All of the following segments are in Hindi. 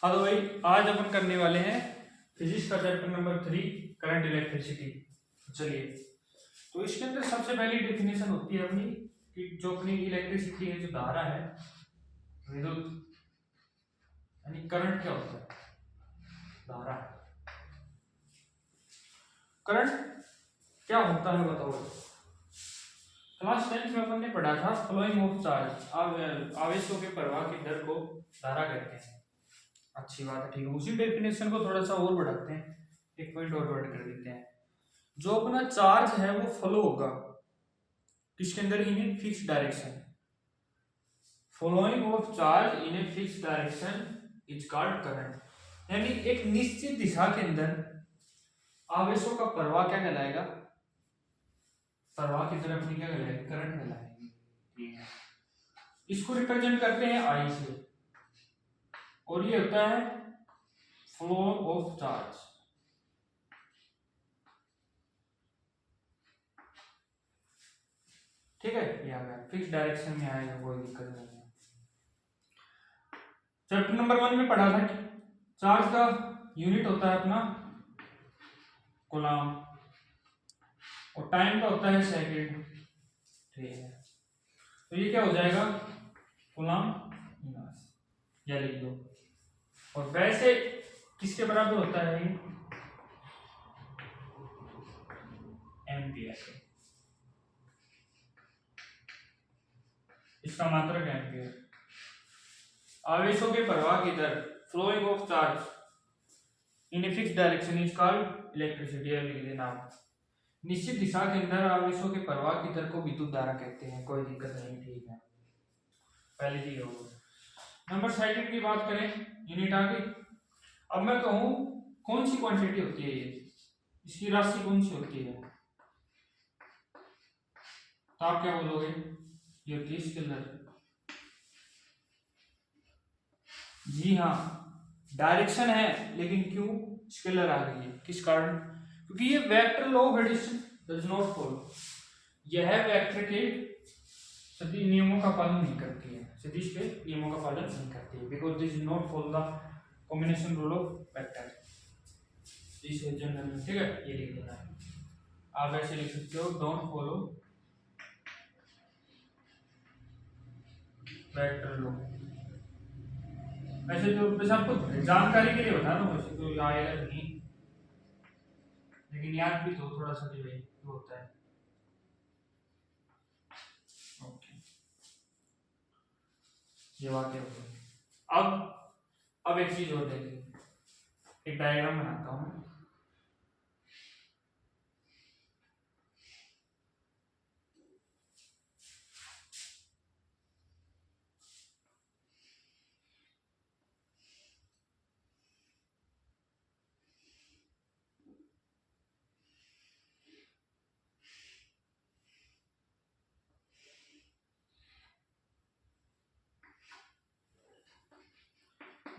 हाँ तो भाई आज अपन करने वाले हैं फिजिक्स का चैप्टर नंबर 3 करंट इलेक्ट्रिसिटी। चलिए, तो इसके अंदर सबसे पहली डेफिनेशन होती है अपनी कि जो अपनी इलेक्ट्रिसिटी है, जो धारा है, विद्युत यानी करंट क्या होता है? धारा। करंट क्या होता है बताओ। क्लास 10th में अपन ने पढ़ा था फ्लोइंग ऑफ चार्ज, आवेशों के प्रवाह की दर को धारा कहते हैं। अच्छी बात है, ठीक है। उसी डेफिनेशन को थोड़ा सा और बढ़ाते हैं, एक पॉइंट और ऐड कर देते हैं। जो अपना चार्ज है वो फ्लो होगा किसके अंदर? In a fix direction. Flowing of charge in a fix direction is called current. यानी एक निश्चित दिशा के अंदर आवेशों का प्रवाह क्या कहलाएगा? प्रवाह की तरफ अपनी क्या कहलाएगी? करंट कहलाएगी। इसको रिप्रेजेंट करते हैं आई से, और ये होता है फ्लो ऑफ चार्ज। ठीक है, ये आ गया, फिक्स डायरेक्शन में आएगा, कोई दिक्कत नहीं है। चैप्टर नंबर 1 में पढ़ा था कि चार्ज का यूनिट होता है अपना कूलम, और टाइम का होता है सेकंड। ठीक है, तो ये क्या हो जाएगा? कूलम इनवर्स, या लिख दो। और वैसे किसके बराबर होता है? एम्पियर। इसका मात्रक एम्पियर। आवेशों के प्रवाह की दर, flowing of charge in a fix direction is called electricity. लिख देना आप। निश्चित दिशा के अंदर आवेशों के प्रवाह की दर को विद्युत धारा कहते हैं। कोई दिक्कत नहीं, ठीक है, पहले चीज होगा। नंबर सेकंड की बात करें, यूनिट आ गई। अब मैं कहूं कौन सी क्वांटिटी होती है ये, इसकी राशि कौन सी होती है, तो आप क्या बोलोगे? ये होती है स्केलर। जी हाँ, डायरेक्शन है, लेकिन क्यों स्केलर आ गई है? किस कारण? क्योंकि ये vector law of addition does not follow. यह वेक्टर के सदिश नियमों का पालन नहीं करती है, सदिश के नियमों का पालन नहीं करती है, because this is not follow the combination rule of vector. This is general, ठीक है, ये लिख देना है। आप ऐसे लिख सकते हो, डोंट फॉलो वेक्टर लॉ। ऐसे जो बस आपको जानकारी के लिए बता रहा हूँ, वैसे तो आएगा नहीं, लेकिन याद भी तो थोड़ा सा भी भाई होता है। ओके, ये बात है। अब एक चीज और देखिए, एक डायग्राम बनाता हूँ।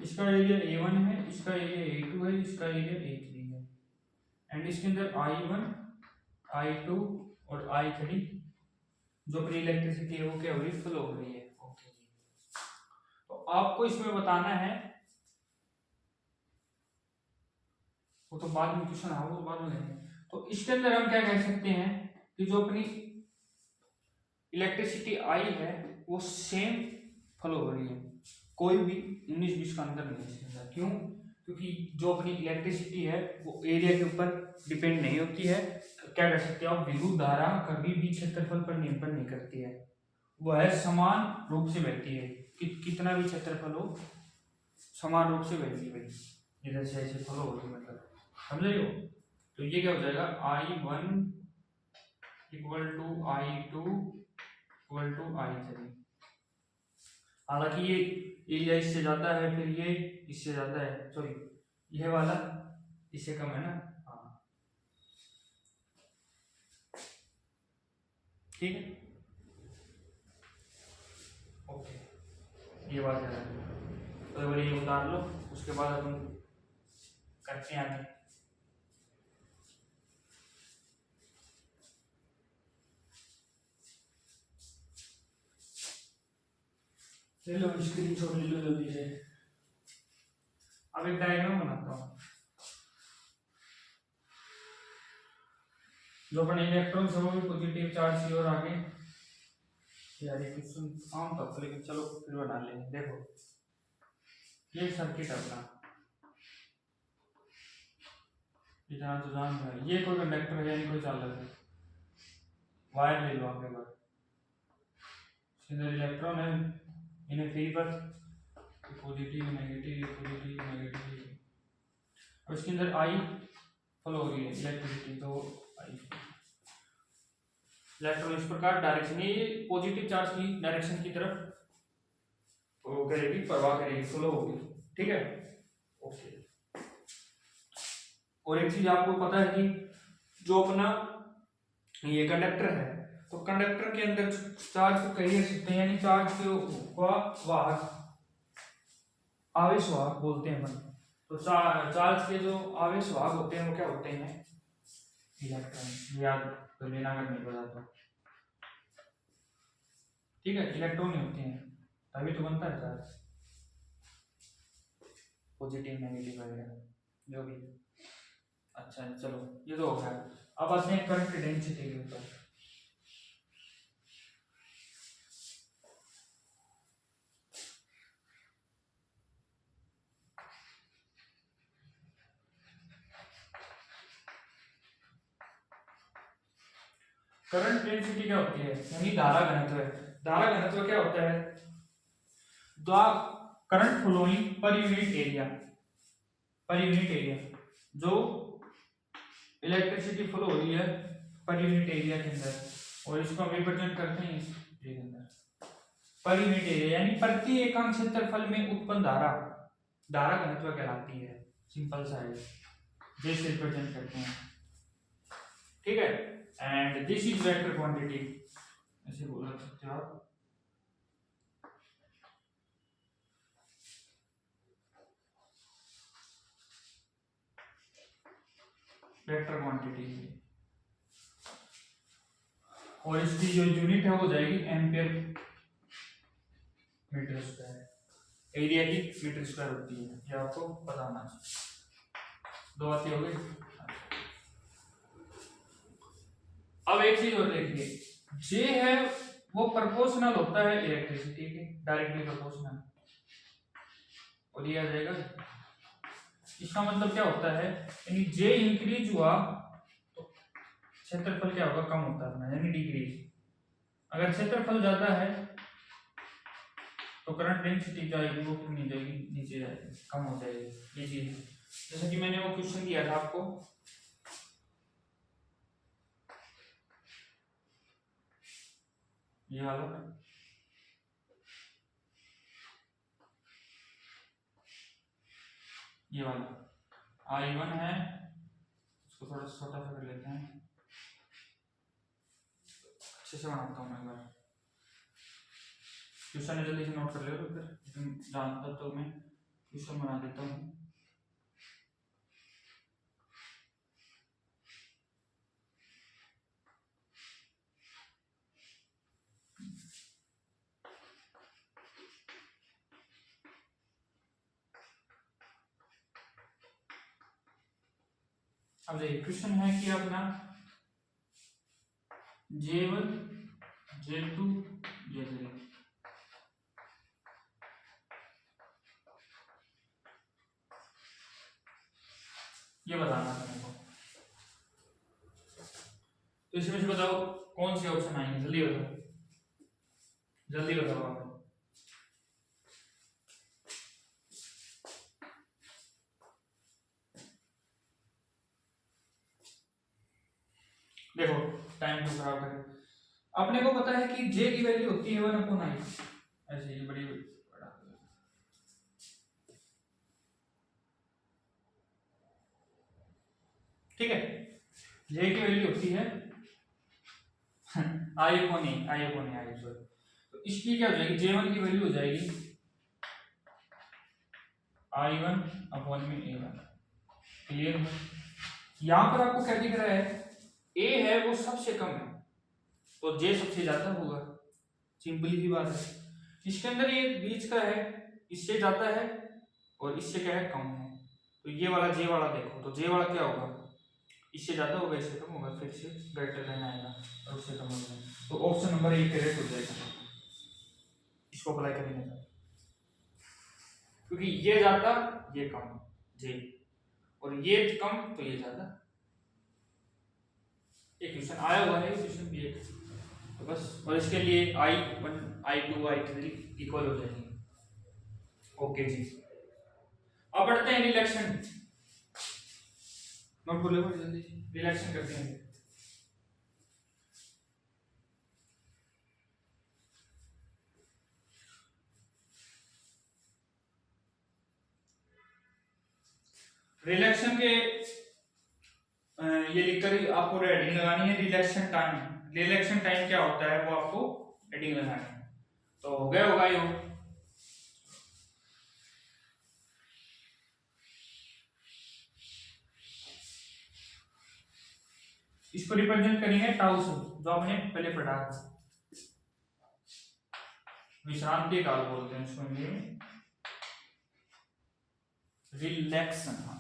इसका एरिया A1 है, इसका एरिया A2 है, इसका एरिया A3 है, एंड इसके अंदर I1, I2 और I3 जो अपनी इलेक्ट्रिसिटी है वो क्या हो रही है? फ्लो हो रही है। ओके जी, तो आपको इसमें बताना है, वो तो बाद में क्वेश्चन आओ, तो बाद में लेंगे। तो इसके अंदर हम क्या कह सकते हैं कि जो अपनी इलेक्ट्रिसिटी आई है वो सेम फ्लो हो रही है, कोई भी 19-20 का अंतर नहीं है इसके अंदर। क्यों? क्योंकि जो अपनी इलेक्ट्रिसिटी है वो एरिया के ऊपर डिपेंड नहीं होती है। क्या कह सकते हो आप? विद्युत धारा कभी भी क्षेत्रफल पर निर्भर नहीं करती है, वह समान रूप से बहती है। कितना भी क्षेत्रफल हो, समान रूप से बहती है भाई। इधर से ऐसे फ्लो होती है, मतलब समझ रहे हो? तो ये क्या हो जाएगा? I1 equal to I2 equal to I3। हालांकि ये एरिया इससे ज्यादा है, फिर ये इससे ज्यादा है, सॉरी यह वाला इससे कम है ना। हाँ, ठीक है, ओके, ये बात है। तो बार ये उतार लो, उसके बाद अपन करते हैं आगे। ले लो स्क्रीन शॉट, ले लो जल्दी से। अब एक डायग्राम बनाता हूँ। जो अपने इलेक्ट्रॉन सब भी पॉजिटिव चार्ज की ओर आगे, यार ये क्वेश्चन आम था लेकिन चलो फिर बना लेंगे। देखो ये सर्किट है अपना, इतना तो जान रहा है, ये कोई कंडक्टर है यानी कोई चालक है। वायर ले लो आप एक बार, इलेक्ट्रॉन है, इन्हें फ्री पर पॉजिटिव नेगेटिव पॉजिटिव नेगेटिव, और इसके अंदर आई फ्लो हो रही है इलेक्ट्रिसिटी, तो आई इलेक्ट्रॉन इस प्रकार डायरेक्शन, ये पॉजिटिव चार्ज की डायरेक्शन की तरफ वो करेगी, प्रवाह करेगी, फ्लो होगी। ठीक है, ओके। और एक चीज आपको पता है कि जो अपना ये कंडक्टर है, तो कंडक्टर के अंदर चार्ज को कही सकते हैं, यानी चार्ज को वाहक, आवेश वाहक बोलते हैं अपन। तो चार्ज के जो आवेश वाहक होते हैं वो क्या होते हैं? इलेक्ट्रॉन। याद तो लेना अगर नहीं पता तो, ठीक है, इलेक्ट्रॉन ही होते हैं, तभी तो बनता है चार्ज, पॉजिटिव नेगेटिव वगैरह जो भी। अच्छा चलो ये तो हो गया। अब आते हैं करंट डेंसिटी के ऊपर। करंट डेंसिटी क्या होती है? यानी धारा घनत्व है। धारा घनत्व क्या होता है? Current flowing per unit area, per unit area, जो इलेक्ट्रिसिटी फ्लो हो रही है पर यूनिट एरिया के अंदर, और इसको हम रिप्रेजेंट करते हैं इसके अंदर पर यूनिट एरिया, यानी प्रति एकांक क्षेत्रफल में उत्पन्न धारा, धारा घनत्व कहलाती है। सिंपल सा है, जैसे रिप्रेजेंट करते हैं। ठीक है, and this is vector quantity, ऐसे बोल सकते हो आप। वेक्टर क्वांटिटी, और इसकी जो यूनिट है वो जाएगी एम्पियर मीटर स्क्वायर, एरिया की मीटर स्क्वायर होती है, ये आपको पता होना चाहिए। दो बातें हो गई। अब एक चीज और देखिए, जे है वो प्रोपोर्शनल होता है इलेक्ट्रिसिटी के, डायरेक्टली प्रोपोर्शनल, और ये आ जाएगा। इसका मतलब क्या होता है? यानी जे इंक्रीज हुआ तो क्षेत्रफल क्या होगा? कम होता है, यानी डिक्रीज। अगर क्षेत्रफल ज्यादा है तो करंट डेंसिटी जो आएगी वो कितनी जाएगी? नीचे जाएगी, कम हो जाएगी। ये चीज है, जैसे कि मैंने वो क्वेश्चन दिया था आपको, ये वाला, ये वाला I1 है, इसको थोड़ा छोटा सा कर लेते हैं, अच्छे से बनाता हूँ मैं एक बार। क्वेश्चन है, जल्दी से नोट कर ले, फिर जानता तो मैं क्वेश्चन बना देता हूँ। अब देखिए क्वेश्चन है कि अपना J1 J2 J3, ये बताना था मेरे को। तो इसमें से बताओ कौन से ऑप्शन आएंगे, जल्दी बताओ, जल्दी बताओ आप। देखो टाइम को खराब करें, अपने को पता है कि J की वैल्यू होती है 1/i, ऐसे ये बड़ी बड़ा, ठीक है। J की वैल्यू होती है I/A, सॉरी। तो इसकी क्या हो जाएगी? J1 की वैल्यू हो जाएगी I1/A1। क्लियर है? यहां पर आपको क्या दिख रहा है? A है वो सबसे कम है, तो J सबसे ज्यादा होगा, सिंपली सी बात है। इसके अंदर ये बीच का है, इससे जाता है और इससे क्या है कम है। तो ये वाला जे वाला देखो, तो जे वाला क्या होगा, इससे ज़्यादा होगा, इससे कम होगा, फिर से ग्रेटर देन आएगा और उससे कम होगा। तो ऑप्शन नंबर ए करेक्ट हो जाएगा, इसको अप्लाई करेंगे तो, क्योंकि ये ज़्यादा ये कम जे, और ये कम तो ये ज़्यादा। एक क्वेश्चन आया हुआ है, क्वेश्चन भी एक, तो बस, और इसके लिए I1 I2 I3 इक्वल हो जाएंगे। ओके जी, अब बढ़ते हैं रिलेक्शन। नोट बोले जल्दी, रिलेक्शन करते हैं। रिलेक्शन के ये लिखकर ही आपको हेडिंग लगानी है, रिलेक्शन टाइम। रिलेक्शन टाइम क्या होता है वो आपको हेडिंग लगानी है। तो हो गया होगा ये, इसको रिप्रेजेंट करेंगे टाउ से, जो आपने पहले पढ़ा था, विश्रांति काल बोलते हैं इसको हिंदी में, रिलैक्सन। हाँ,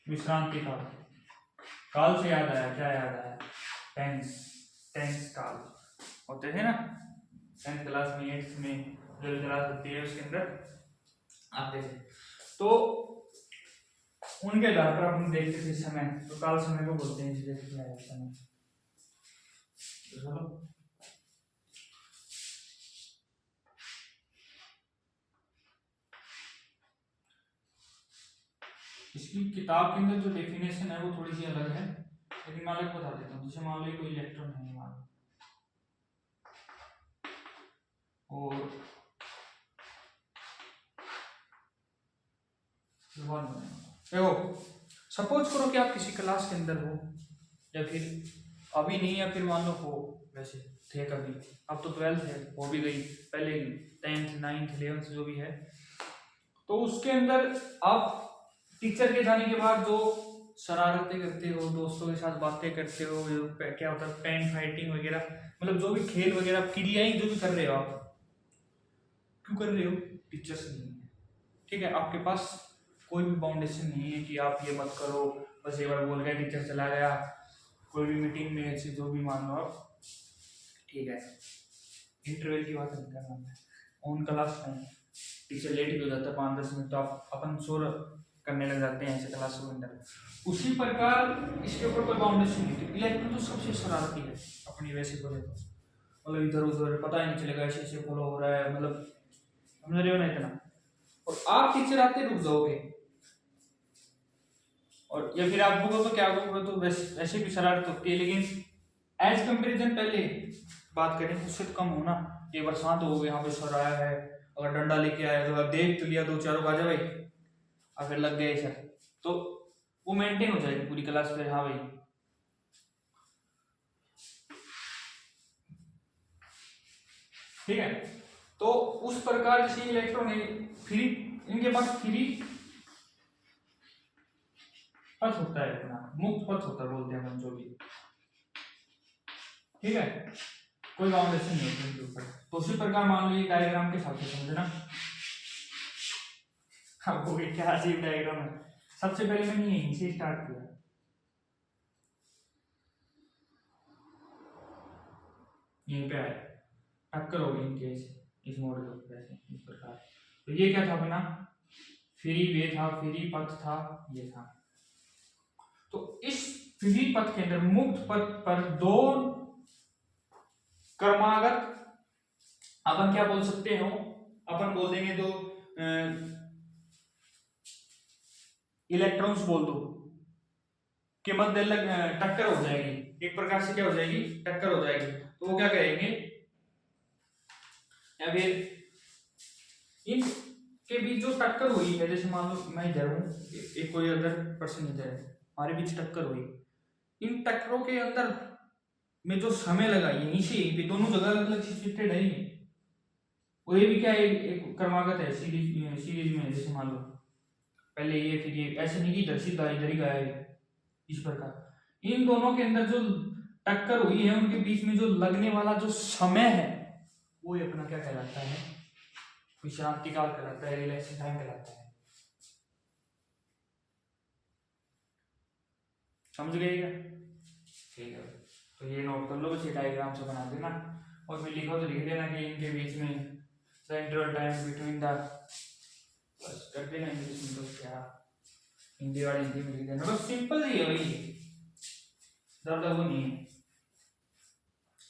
विश्रांति काल, काल से याद आया, क्या याद आया, टेंस, टेंस काल होते हैं ना 10th क्लास में, 8th में जो क्लास होती है उसके अंदर आते थे। तो उनके आधार पर हम देखते थे समय, तो काल समय को बोलते हैं, जैसे क्या है समय। चलो इसकी किताब के अंदर जो डेफिनेशन है वो थोड़ी सी अलग है, लेकिन मैं अलग बता देता हूँ। जैसे मान लो कोई इलेक्ट्रॉन है मान लो, और देखो सपोज करो कि आप किसी क्लास के अंदर हो, या फिर अभी नहीं, या फिर मान लो हो, वैसे थे कभी, अब तो 12th है वो भी गई, पहले 10th 9th 11th जो भी है, तो उसके अंदर आप टीचर के जाने के बाद जो शरारतें करते हो, दोस्तों के साथ बातें करते हो, क्या होता है पेन फाइटिंग वगैरह, मतलब जो भी खेल वगैरह क्रियाएं जो भी कर रहे हो आप, क्यों कर रहे हो, टीचर्स नहीं है, ठीक है, आपके पास कोई भी बाउंडेशन नहीं है कि आप ये मत करो, बस एक बार बोल गया टीचर चला गया, कोई भी मीटिंग में ऐसे जो भी मान लो आप, ठीक है, इंटरवल की बात नहीं करना है, ऑन क्लास में टीचर लेट भी हो जाता है 5-10 मिनट, तो आप अपन शोर करने लग जाते हैं ऐसे क्लास के अंदर। उसी प्रकार इसके ऊपर कोई बाउंडेशन नहीं थी। इलेक्ट्रॉन तो सबसे शरारती है अपनी वैसे बोले तो, मतलब इधर उधर पता ही नहीं चलेगा ऐसे ऐसे फॉलो हो रहा है, मतलब समझ रहे हो ना इतना, और आप टीचर आते रुक जाओगे, और या फिर आप रुको तो क्या रुकोगे, तो वैसे भी शरारत होती है, लेकिन एज कंपेरिजन पहले बात करें उससे तो कम हो ना। ये बरसात हो गई, यहाँ पे सर आया है, अगर डंडा लेके आया तो देख तो लिया, 2-4 बाजा भाई, और फिर लग गए सर, तो वो मेंटेन हो जाएगी पूरी क्लास में, हाँ भाई ठीक है। तो उस प्रकार से इलेक्ट्रॉन फ्री, इनके पास फ्री पथ होता है, अपना मुक्त पथ होता है बोलते हैं हम जो भी, ठीक है, कोई बाउंडेशन नहीं होती इनके ऊपर। तो उसी प्रकार मान लो ये डायग्राम के हिसाब से समझना, अब वो क्या अजीब डायग्राम है। सबसे पहले मैंने यहीं से स्टार्ट किया, यहीं पे आया, टक्कर हो गई इनके इस मॉडल को ऐसे इस प्रकार। तो ये क्या था अपना फ्री वे था, फ्री पथ था, ये था। तो इस फ्री पथ के अंदर मुक्त पथ पर दो क्रमागत अपन क्या बोल सकते हो, अपन बोल देंगे तो इलेक्ट्रॉन्स बोल दो के मध्य टक्कर हो जाएगी, एक प्रकार से क्या हो जाएगी, टक्कर हो जाएगी। तो वो क्या करेंगे, या फिर इन के बीच जो टक्कर हुई है, जैसे मान लो मैं इधर हूँ, एक कोई अदर पर्सन इधर है, हमारे बीच टक्कर हुई, इन टक्करों के अंदर में जो समय लगा यहीं से यहीं पे दोनों जगह अलग अलग सिचुएटेड है, और ये भी क्या है, एक क्रमागत है सीरीज में, जैसे मान लो पहले ये फिर ये, ऐसे नहीं कि इधर सीधा इधर ही गया है, इस प्रकार। इन दोनों के अंदर जो टक्कर हुई है उनके बीच में जो लगने वाला जो समय है वो ये अपना क्या कहलाता है, विश्रांति काल कहलाता है, रिलैक्सिंग टाइम कहलाता है। समझ गए क्या? ठीक है, तो ये नोट कर लो, बस ये डायग्राम से बना देना और फिर लिखो तो लिख देना कि इनके बीच में the interval time between the, बस कर देना इंग्लिश में, तो क्या हिंदी वाले हिंदी में लिख देना, बस सिंपल ही है भाई, ज्यादा वो नहीं है,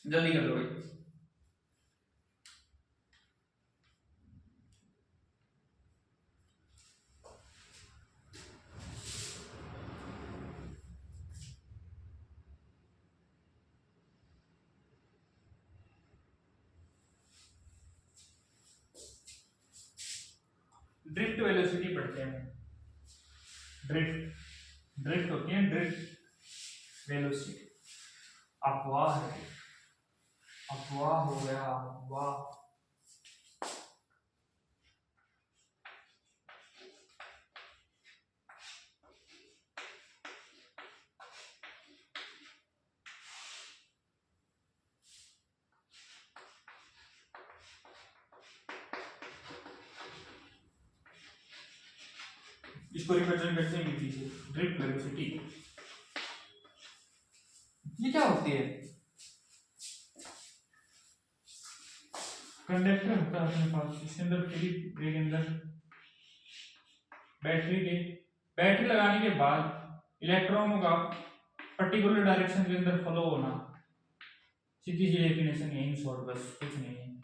जल्दी कर लो भाई। ड्रिफ्ट वेलोसिटी पढ़ते हैं, ड्रिफ्ट ड्रिफ्ट होती है, ड्रिफ्ट वेलोसिटी, अपवाह है, अपवाह हो गया, अपवाह। इसको रिप्रेजेंट करते हैं मीटी से, ड्रिफ्ट वेलोसिटी। ये क्या होती है? कंडक्टर होता है अपने पास, इसके अंदर फिलिप के अंदर बैटरी लगाने के बाद इलेक्ट्रॉनों का पर्टिकुलर डायरेक्शन के अंदर फ्लो होना, सीधी सी डेफिनेशन है, इन शॉर्ट, बस कुछ नहीं है।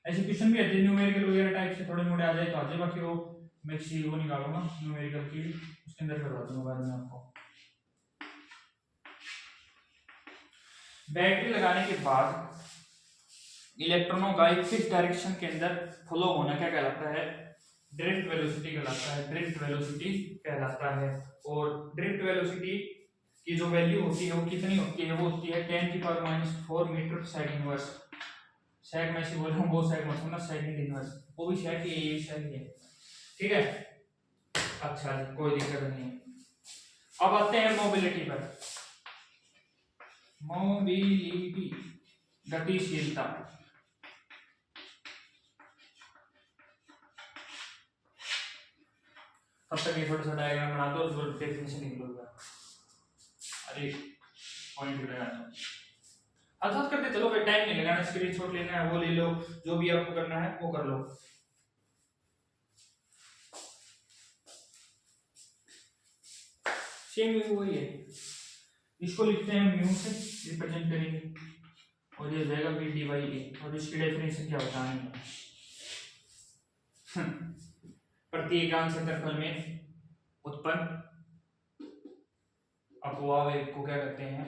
ऐसे क्वेश्चन भी आते हैं न्यूमेरिकल वगैरह टाइप से, थोड़े मोड़े आ जाए तो आ जाए, बाकी वो मैक्सी वो निकालूंगा न्यूमेरिकल की, उसके अंदर करवा दूंगा बाद में आपको। बैटरी लगाने के बाद इलेक्ट्रॉनों का एक फिक्स डायरेक्शन के अंदर फ्लो होना क्या कहलाता है? ड्रिफ्ट वेलोसिटी कहलाता है, ड्रिफ्ट वेलोसिटी कहलाता है। और ड्रिफ्ट वेलोसिटी की जो वैल्यू होती है वो कितनी होती है? वो होती है 10⁻⁴ मीटर सेकंड इनवर्स। सेक में से बोल रहा हूँ, वो सेक मत समझना, सेकंड इनवर्स, वो भी सेक ही है, ये सेक ही है, ठीक है। अच्छा जी, कोई दिक्कत नहीं है। अब आते हैं मोबिलिटी पर। मोबिलिटी, गतिशीलता। तब तक ये थोड़ा सा डायग्राम बना दो और डेफिनेशन निकलूंगा। अरे पॉइंट लगाना, अर्थात करते चलो भाई, टाइम नहीं लगाना, स्क्रीनशॉट लेना है वो ले लो, जो भी आपको करना है वो कर लो। सेम वही है, इसको लिखते हैं म्यू से रिप्रेजेंट करेंगे और ये हो जाएगा बी डी बाई ए, और इसकी डेफिनेशन क्या बतानी है? प्रति एकांक क्षेत्रफल में उत्पन्न अपवाह वेग को क्या कहते हैं?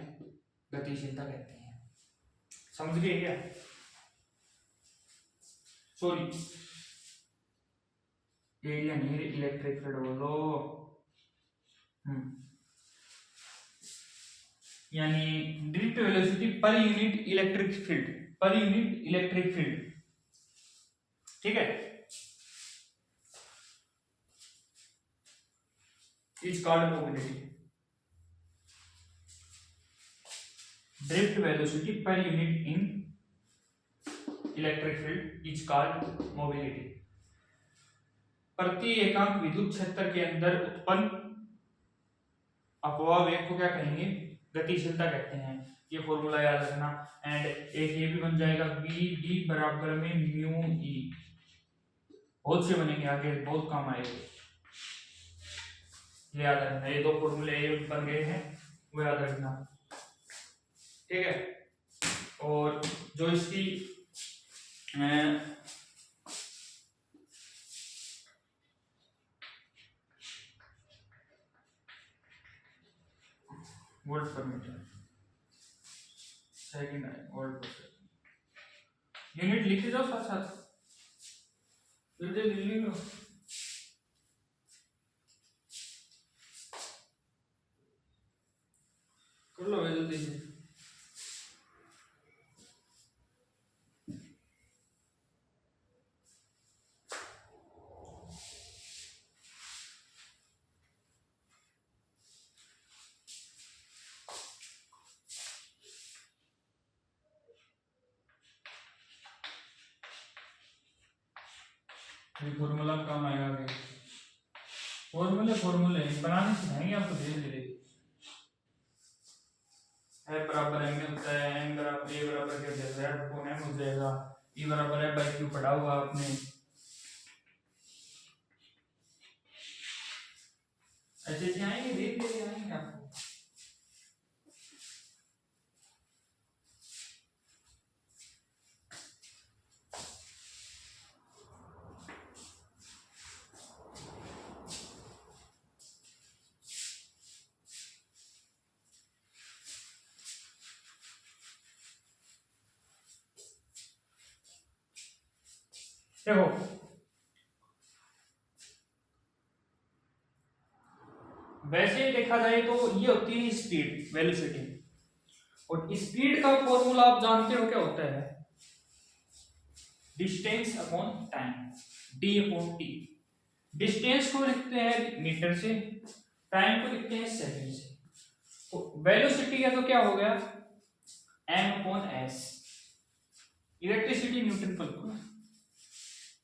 गतिशीलता कहते हैं। समझ गए क्या? सॉरी, एरिया नहीं, इलेक्ट्रिक फील्ड बोलो। यानी drift velocity per unit electric field, per unit electric field, ठीक है, is called mobility. Drift velocity per unit in electric field is called mobility. प्रति एकांक विद्युत क्षेत्र के अंदर उत्पन्न अपवाह वेग को क्या कहेंगे? गतिशीलता कहते हैं। ये फॉर्मूला याद रखना। एंड एक ये भी बन जाएगा बी डी बराबर में म्यू ई। बहुत से बनेंगे आगे, बहुत काम आएंगे, ये याद रखना। ये दो फॉर्मूले ये बन गए हैं, वो याद रखना, ठीक है। और जो इसकी वोल्ट पर मीटर सेकंड है, वोल्ट पर सेकंड, यूनिट लिख जाओ साथ साथ, जल्दी लिख लो। कर लो जल्दी से। ये फॉर्मूला काम आएगा आगे। फॉर्मूले बनाने सिखाएंगे आपको धीरे धीरे। है बराबर एम में होता है, एम बराबर ए बराबर क्या हो जाएगा, z अपॉन एम हो जाएगा, ई बराबर है बाई क्यू पढ़ा हुआ आपने। ऐसे ऐसे आएंगे, धीरे धीरे आएंगे आपको। देखो वैसे देखा जाए तो ये होती है स्पीड, वेलोसिटी। और स्पीड का फॉर्मूला आप जानते हो क्या होता है, distance upon time, D upon T. Distance को लिखते हैं मीटर से, टाइम को लिखते हैं सेकंड से। तो वेलोसिटी है तो क्या हो गया, m upon s. Electricity newton per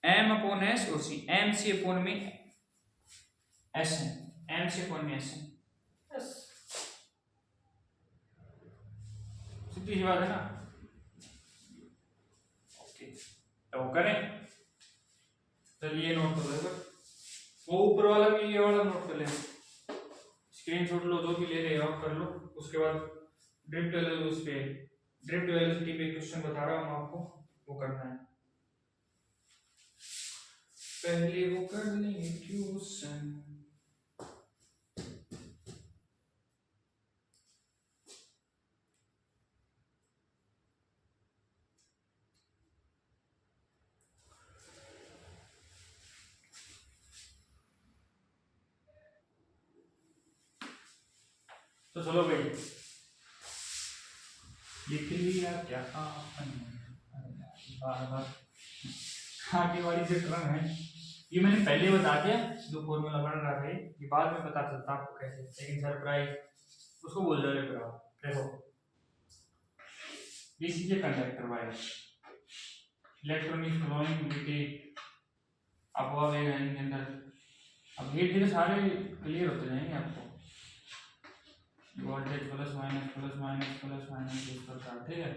m upon s और सी, एम सी अपॉन में एस है, एम सी अपॉन में एस है, बस सीधी सी बात है ना। ओके तो करें, चलिए नोट कर लो, वो ऊपर वाला भी ये वाला नोट कर ले, स्क्रीनशॉट लो, जो भी ले रहे हो कर लो। उसके बाद ड्रिफ्ट उस पे ड्रिफ्ट वेलोसिटी पे क्वेश्चन बता रहा हूँ आपको, वो करना है। पहले वो कर लेंगे क्वेश्चन। तो चलो भाई लिख लिया क्या बार बार आगे वाली जो क्रम है ये मैंने पहले बता दिया, जो फॉर्मूला बन रहा है ये बाद में पता चलता आपको कैसे, लेकिन सरप्राइज उसको बोल दो। देखो this is a conductor wire, electron is flowing with अपवा वेग के अंदर। अब धीरे धीरे सारे क्लियर होते जाएंगे आपको, voltage plus minus plus minus plus minus इस प्रकार, ठीक है।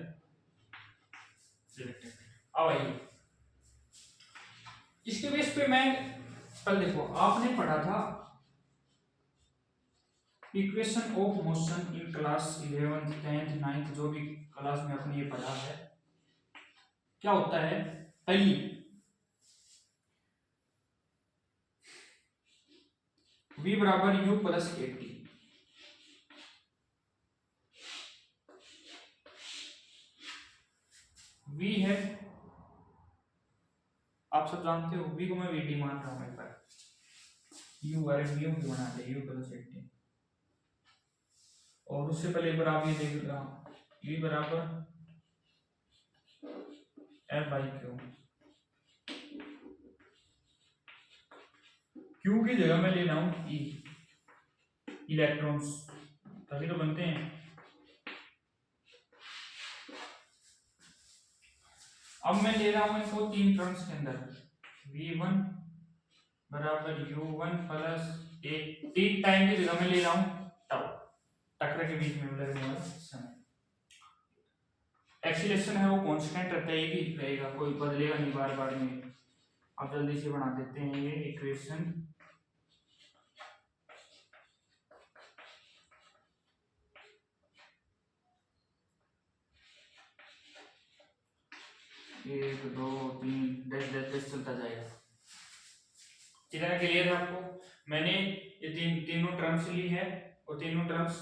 अब आइए इसके बेस पे मैं कल, देखो आपने पढ़ा था equation of motion in class 11th 10th 9th, जो भी क्लास में आपने ये पढ़ा है, क्या होता है पहली v बराबर u प्लस के टी। v है, आप सब जानते हो, v को मैं vt मान रहा हूं, एक बार u बार mu की बना दे u प्लस के टी। और उससे पहले एक बार आप ये देख रहा v बराबर f बाई क्यू। क्यू की जगह मैं ले रहा हूं ई, इलेक्ट्रॉन्स तभी तो बनते हैं। अब मैं ले रहा हूं इनको तीन टर्म्स के अंदर, v1 बराबर u1 plus A T, time की जगह मैं ले रहा हूं टाउ, टक्कर के बीच में लगने वाला समय। एक्सीलरेशन है वो कांस्टेंट रहता है, एक ही रहेगा, कोई बदलेगा नहीं बार बार में। अब जल्दी से बना देते हैं ये इक्वेशन। एक दो तीन, 10 10 10 चलता जाएगा। कितना क्लियर है आपको? मैंने ये तीनों टर्म्स ली है, और तीनों टर्म्स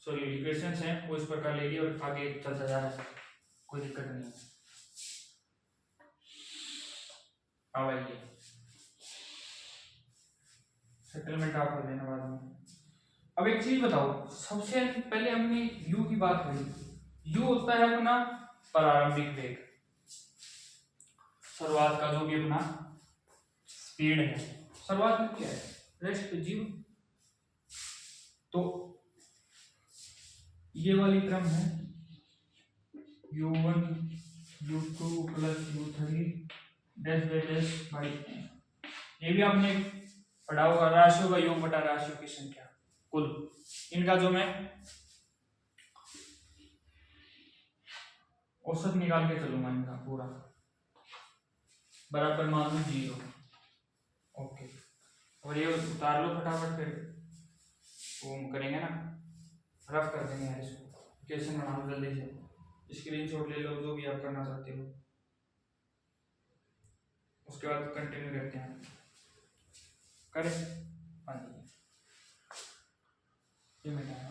सॉरी इक्वेशंस हैं वो इस प्रकार ले ली, और आगे चलता जा रहा है, कोई दिक्कत नहीं है। अब आइए सेटलमेंट आप कर लेना बाद में। अब एक चीज बताओ, सबसे पहले हमने u की बात करी। u होता है अपना प्रारंभिक वेग, शुरुआत का जो भी अपना स्पीड है, शुरुआत में क्या है, रेस्ट जीरो। तो ये वाली क्रम है u1 u2 plus u3 dash dash dash by n. ये भी आपने पढ़ा होगा, राशियों का योग बटा राशियों की संख्या कुल। इनका जो मैं औसत निकाल के चलूंगा इनका पूरा, बराबर मान लो 0। ओके, और ये उतार लो फटाफट, फिर वो हम करेंगे ना, रफ कर देंगे यार इसको, कैसे बना लो जल्दी से, स्क्रीनशॉट ले लो जो भी आप करना चाहते हो, उसके बाद कंटिन्यू करते हैं। करें, हाँ जी, ये मिटाया,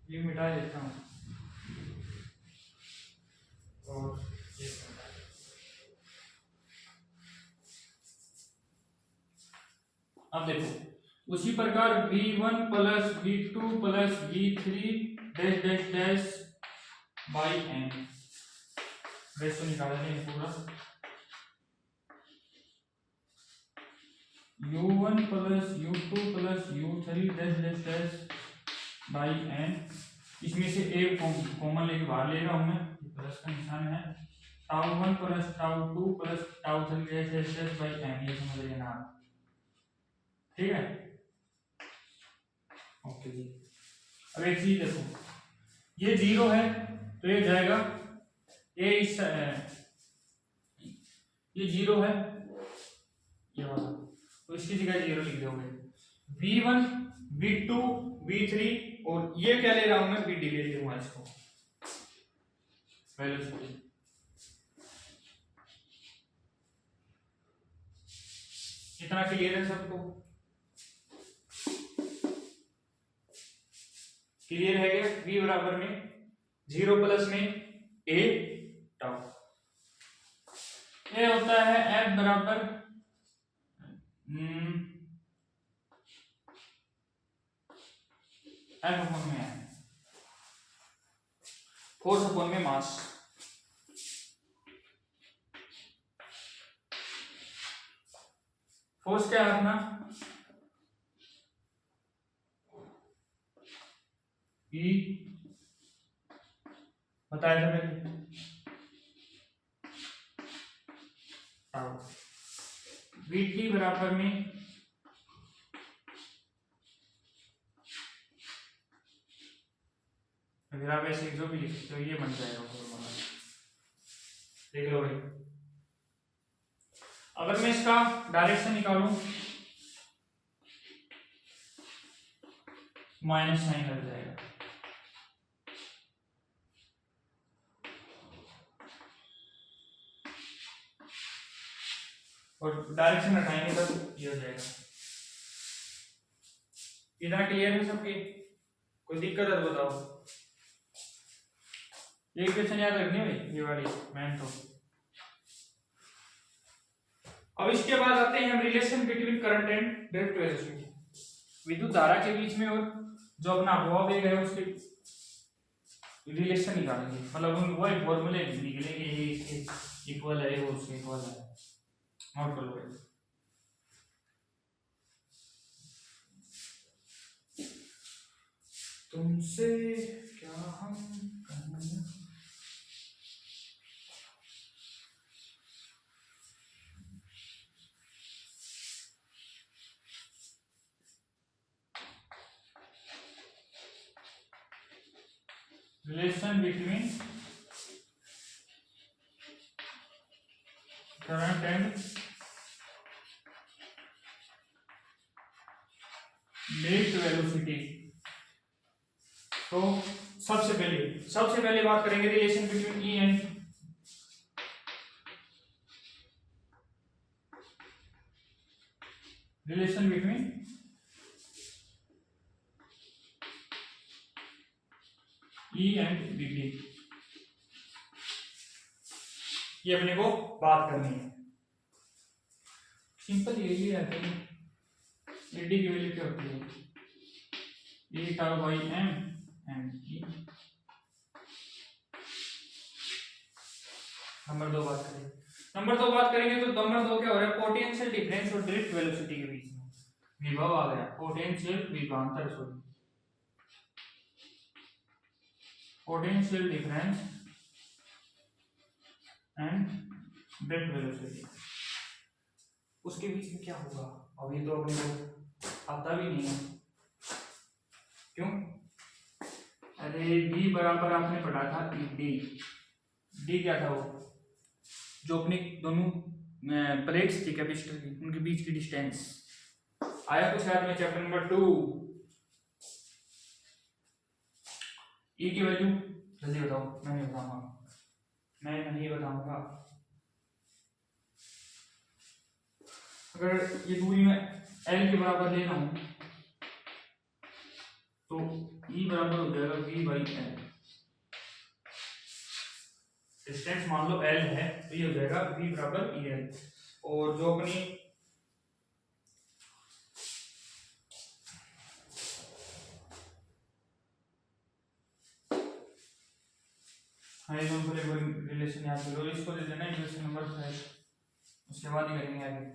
ये मिटा देता हूँ, और ये अब देखो, उसी प्रकार v1 plus v2 plus v3 dash dash dash by n, ratio निकाल लेंगे पूरा, u1 plus u2 plus u3 dash dash dash by n. इसमें से एक कॉमन लेके बाहर ले रहा हूं मैं, प्लस का निशान है, tau 1 plus tau 2 plus tau 3 dash dash dash by n, ये समझ लेना आप, ठीक है। ओके जी, अब एक चीज देखो, ये 0 है तो ये जाएगा, ये इस ये 0 है ये वाला, तो इसकी जगह 0 लिख दोगे। v1 v2 v3, और ये क्या ले रहा हूं मैं, vd ले लूंगा इसको, वेलोसिटी। इतना क्लियर है सबको? क्लियर है क्या? v बराबर में 0 प्लस में a टाउ, ये होता है f बराबर f अपॉन में है, फोर्स अपॉन में मास। फोर्स क्या है अपना, E बताया था मैंने, Vt बराबर में अगर आप ऐसे जो भी लिखते हो ये बन जाएगा फॉर्मूला, देख लो भाई। अगर मैं इसका डायरेक्शन निकालूं, माइनस साइन लग जाएगा, और डायरेक्शन हटाएंगे तब ये हो जाएगा। इतना क्लियर है सबके? कोई दिक्कत है तो बताओ। ये इक्वेशन याद रखनी है भाई, ये वाली मैन तो। अब इसके बाद आते हैं हम relation between current and direct velocity, विद्युत धारा के बीच में और जो अपना अभव वेग है उसके रिलेशन निकालेंगे, मतलब वो एक फॉर्मूले निकलेंगे, ये इसके इक्वल है, वो उसके इक्वल है, नोट कर लो भाई। तुमसे क्या हम करना, relation between current and direct velocity. तो सबसे पहले बात करेंगे relation between E and relation between E and dt, ये अपने को बात करनी है। सिंपल यही है, डी की वैल्यू क्या होती है, e tau by m and e। Number 2 बात करेंगे तो नंबर 2 क्या हो रहा है, पोटेंशियल डिफरेंस और डायरेक्ट वेलोसिटी के बीच में विभव आ गया, पोटेंशियल विभवांतर, sorry, potential difference and drift velocity, उसके बीच में क्या होगा? अभी तो अपने को आता भी नहीं है। क्यों? अरे V बराबर आपने पढ़ा था डी क्या था वो? जो अपने दोनों प्लेट्स थी कैपेसिटर की, उनके बीच की डिस्टेंस। आया कुछ याद में? चैप्टर नंबर 2 E की वैल्यू जल्दी बताओ। मैं नहीं बताऊंगा। अगर ये दूरी में L के बराबर लेना हो तो E बराबर हो जाएगा V/L। डिस्टेंस मान लो L है तो ये हो जाएगा V बराबर EL। और जो अपनी हाइड्रोजन रिलेशन याद करो, इसको दे देना इक्वेशन नंबर 5, उसके बाद ही करेंगे आगे।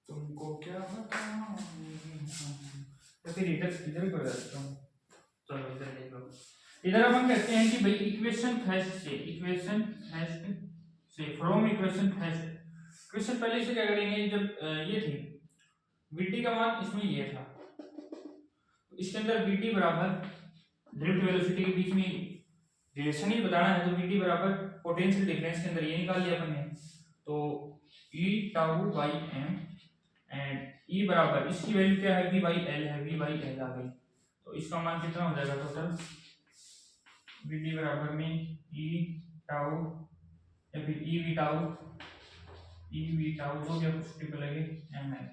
तुमको क्या बताऊं, तो फिर इधर भी कर देता हूं। चलो इधर देख लो। इधर अपन कहते हैं कि भाई इक्वेशन फर्स्ट से फ्रॉम इक्वेशन पहले से क्या करेंगे? जब ये थी vt का मान इसमें ये था, इसके अंदर vt बराबर ड्रिफ्ट वेलोसिटी के बीच में रिलेशन ही बताना है, तो vt बराबर पोटेंशियल डिफरेंस के अंदर ये निकाल लिया अपन ने। तो e tau by m and e बराबर इसकी वैल्यू क्या है? v/l है, v/l आ गई। तो इसका मान कितना हो जाएगा टोटल? vt बराबर में e टाउ या फिर e v टाउ जो भी आपको सूटेबल लगे ml।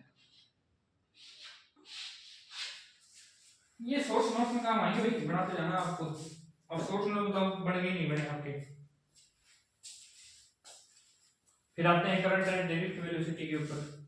ये सोर्स नोट में काम आएंगे भाई, बनाते जाना आपको। और सोर्स नोट तो बन गए नहीं बने आपके। फिर आते हैं करंट एंड ड्रिफ्ट वेलोसिटी के ऊपर।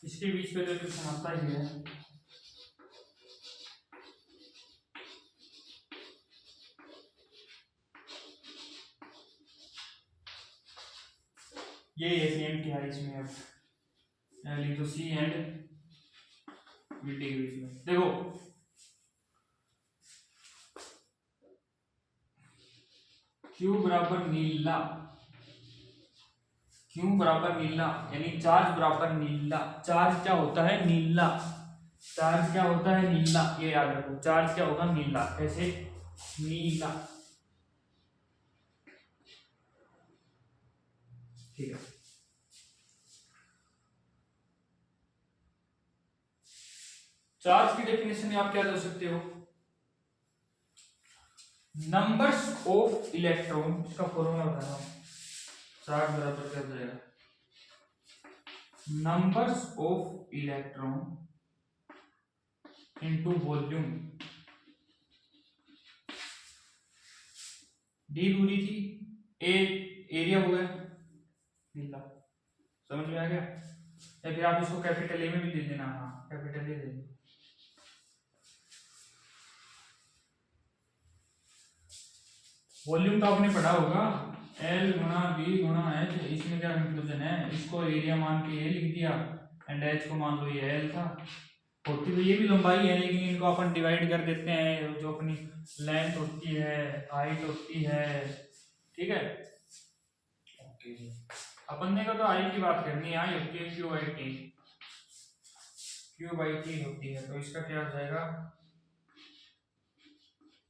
इसके बीच में तो कुछ आता ही है। ये सेम क्या है इसमें? अब लिख दो सी एंड वीटी के बीच में। देखो Q बराबर नीला, Q बराबर नीला यानी चार्ज बराबर नीला। चार्ज क्या होता है? नीला। चार्ज क्या होता है? नीला। ये याद रखो, चार्ज क्या होगा? नीला। कैसे? नीला। ठीक है। चार्ज की डेफिनेशन आप क्या दे सकते हो? नंबर्स ऑफ इलेक्ट्रॉन, इसका फॉर्मूला बता रहा हूं। चार्ज बराबर क्या हो जाएगा? Numbers of electron into volume. D दूरी थी, ए एरिया हो गया नीला। समझ में आ गया? या फिर आप इसको कैपिटल ए में भी दे देना। हाँ कैपिटल ए दे देना। वॉल्यूम तो आपने पढ़ा होगा, L गुणा V गुणा H। इसमें क्या कंक्लूजन है? इसको एरिया मान के ये लिख दिया एंड H को मान लो ये L था। होती तो ये भी लंबाई है, लेकिन इनको अपन डिवाइड कर देते हैं। जो अपनी लेंथ होती है, हाइट होती है, ठीक है। ओके जी, अपन ने का तो आई की बात करनी है। आई होती है Q/T होती है। तो इसका क्या हो जाएगा?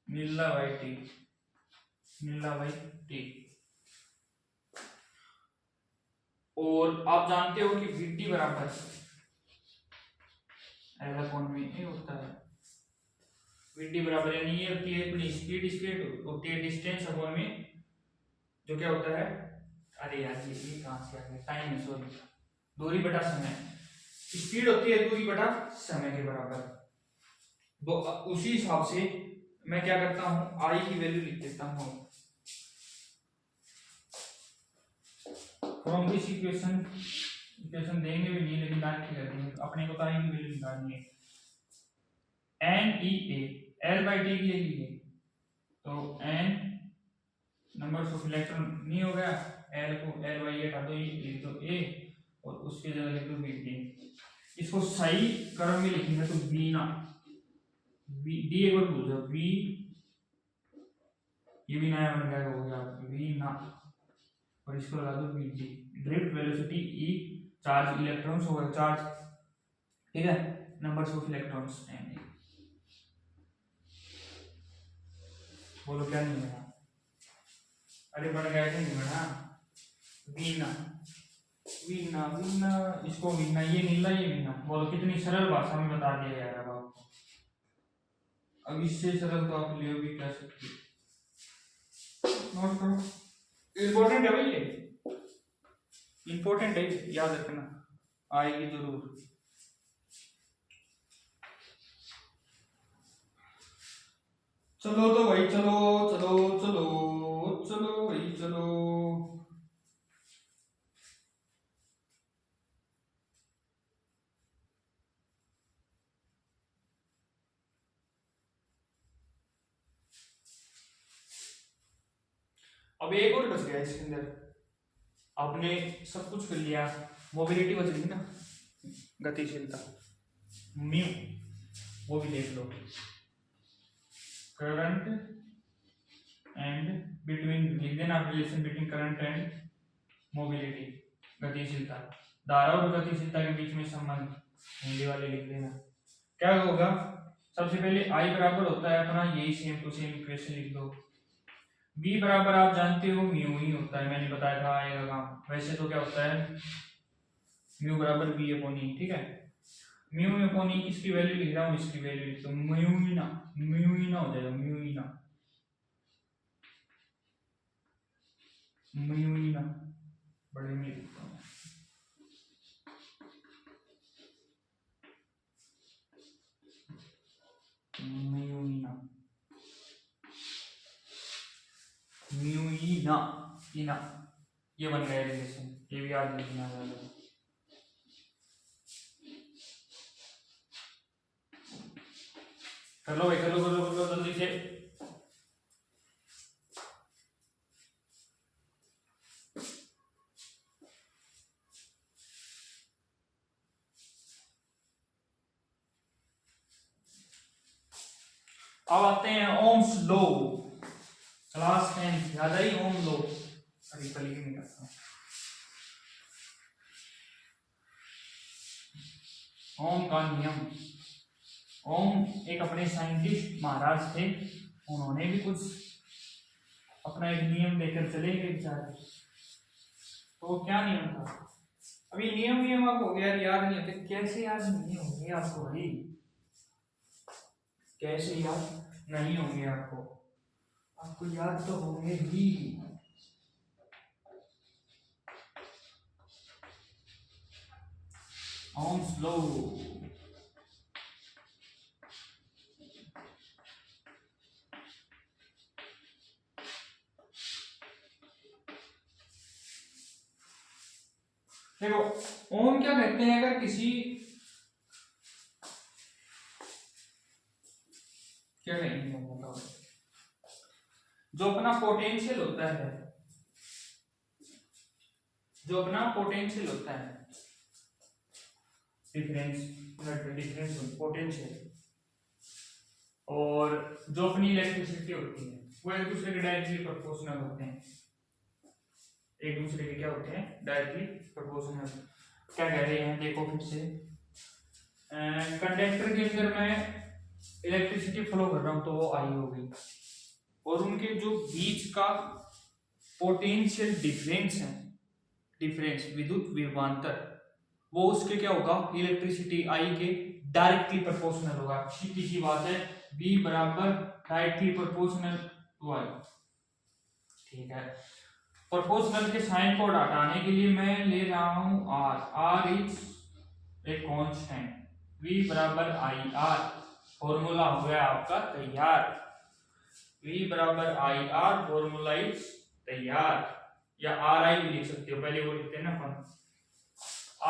नीला बाई टी। और आप जानते हो कि Vt बराबर एल अपॉन में ए होता है। वीटी बराबर यानी ये होती है अपनी स्पीड, स्पीड होती है डिस्टेंस अपॉन में जो क्या होता है, अरे यार ये कहाँ से आ गया, टाइम है सॉरी, दूरी बटा समय। स्पीड होती है दूरी बटा समय के बराबर। तो उसी हिसाब से मैं क्या करता हूँ, आई की वैल्यू लिख देता हूँ फ्रॉम दिस इक्वेशन। इक्वेशन देंगे भी नहीं लेकिन डायरेक्ट कर देंगे, अपने को आई की वैल्यू निकालनी है। N e a l by t की लिए तो एन नंबर ऑफ इलेक्ट्रॉन नहीं हो गया, एल को एल बाई ए हटा दो, ये तो ए और उसके जगह लिख दो बी। इसको सही क्रम में लिखेंगे तो बी ना वी डी एक बार भूल जाओ, वी ये भी नया बन गया, हो गया वी ना, और इसको लगा दो v d. Drift velocity e charge electrons over charge, ठीक है, नंबर्स ऑफ इलेक्ट्रॉन्स एन। बोलो क्या नहीं बना, अरे बन गया कि नहीं बना, वीना वीना वीना, इसको वीना, ये नीला ये वीना। बोलो कितनी सरल भाषा में बता दिया यार अब आपको। अब इससे सरल तो आप ले भी कह सकते हो, नोट करो, इम्पोर्टेंट है भाई ये, इम्पोर्टेंट है, याद रखना, आएगी जरूर। चलो तो भाई चलो चलो चलो चलो भाई चलो। अब एक और बच गया इसके अंदर, आपने सब कुछ कर लिया, मोबिलिटी बच गई ना, गतिशीलता म्यू, वो भी देख लो, करंट एंड बिटवीन, लिख देना relation between current and mobility, गतिशीलता, धारा और गतिशीलता के बीच में संबंध, हिंदी वाले लिख देना। क्या होगा, सबसे पहले आई बराबर होता है अपना यही सेम टू सेम इक्वेशन लिख दो। v बराबर आप जानते हो म्यू ही होता है, मैंने बताया था आएगा काम, वैसे तो क्या होता है म्यू बराबर v अपॉन ई, ठीक है, म्यू अपॉन ई किसकी वैल्यू लिख रहा हूँ, इसकी वैल्यू लिख दो, म्यू ही ना हो जाएगा, म्यू ही ना बड़े में लिखता हूँ, इना, ये बन गया रिलेशन, ये भी याद रखना है। कर लो भाई, कर लो जल्दी से। अब आते हैं ओम्स लॉ, क्लास 10 याद आई ओम लॉ, अभी कल ही नहीं करता। ओम का नियम, ओम एक अपने साइंटिस्ट महाराज थे, उन्होंने भी कुछ अपना एक नियम लेकर चले गए बेचारे। तो क्या नियम था, अभी नियम आपको यार याद नहीं होते, कैसे याद नहीं होंगे आपको भाई, कैसे याद नहीं होंगे आपको, आपको याद तो होंगे ही। ओम्स लॉ, देखो ओम क्या कहते हैं, अगर किसी, क्या कहेंगे जो अपना पोटेंशियल होता है, जो अपना पोटेंशियल होता है, डिफरेंस पोटेंशियल, और जो अपनी इलेक्ट्रिसिटी होती है, वो एक दूसरे के डायरेक्टली प्रोपोर्शनल होते हैं, एक दूसरे के क्या होते हैं, डायरेक्टली प्रोपोर्शनल। क्या कह रहे हैं देखो फिर से, कंडक्टर के अंदर मैं इलेक्ट्रिसिटी फ्लो कर रहा हूं तो वो आई हो गई, और उनके जो बीच का पोटेंशियल डिफरेंस है, डिफरेंस विद्युत विभवांतर, वो उसके क्या होगा, इलेक्ट्रिसिटी आई के डायरेक्टली प्रोपोर्शनल होगा। सीधी सी बात है, v बराबर डायरेक्टली प्रोपोर्शनल टू i। ठीक है, प्रोपोर्शनल के साइन को हटाने के लिए मैं ले रहा हूं r is a constant, v बराबर आई आर। फॉर्मूला हो गया आपका तैयार, v बराबर आई आर, फॉर्मूला इज तैयार। या आर आई भी लिख सकते हो, पहले वो लिखते हैं ना अपन।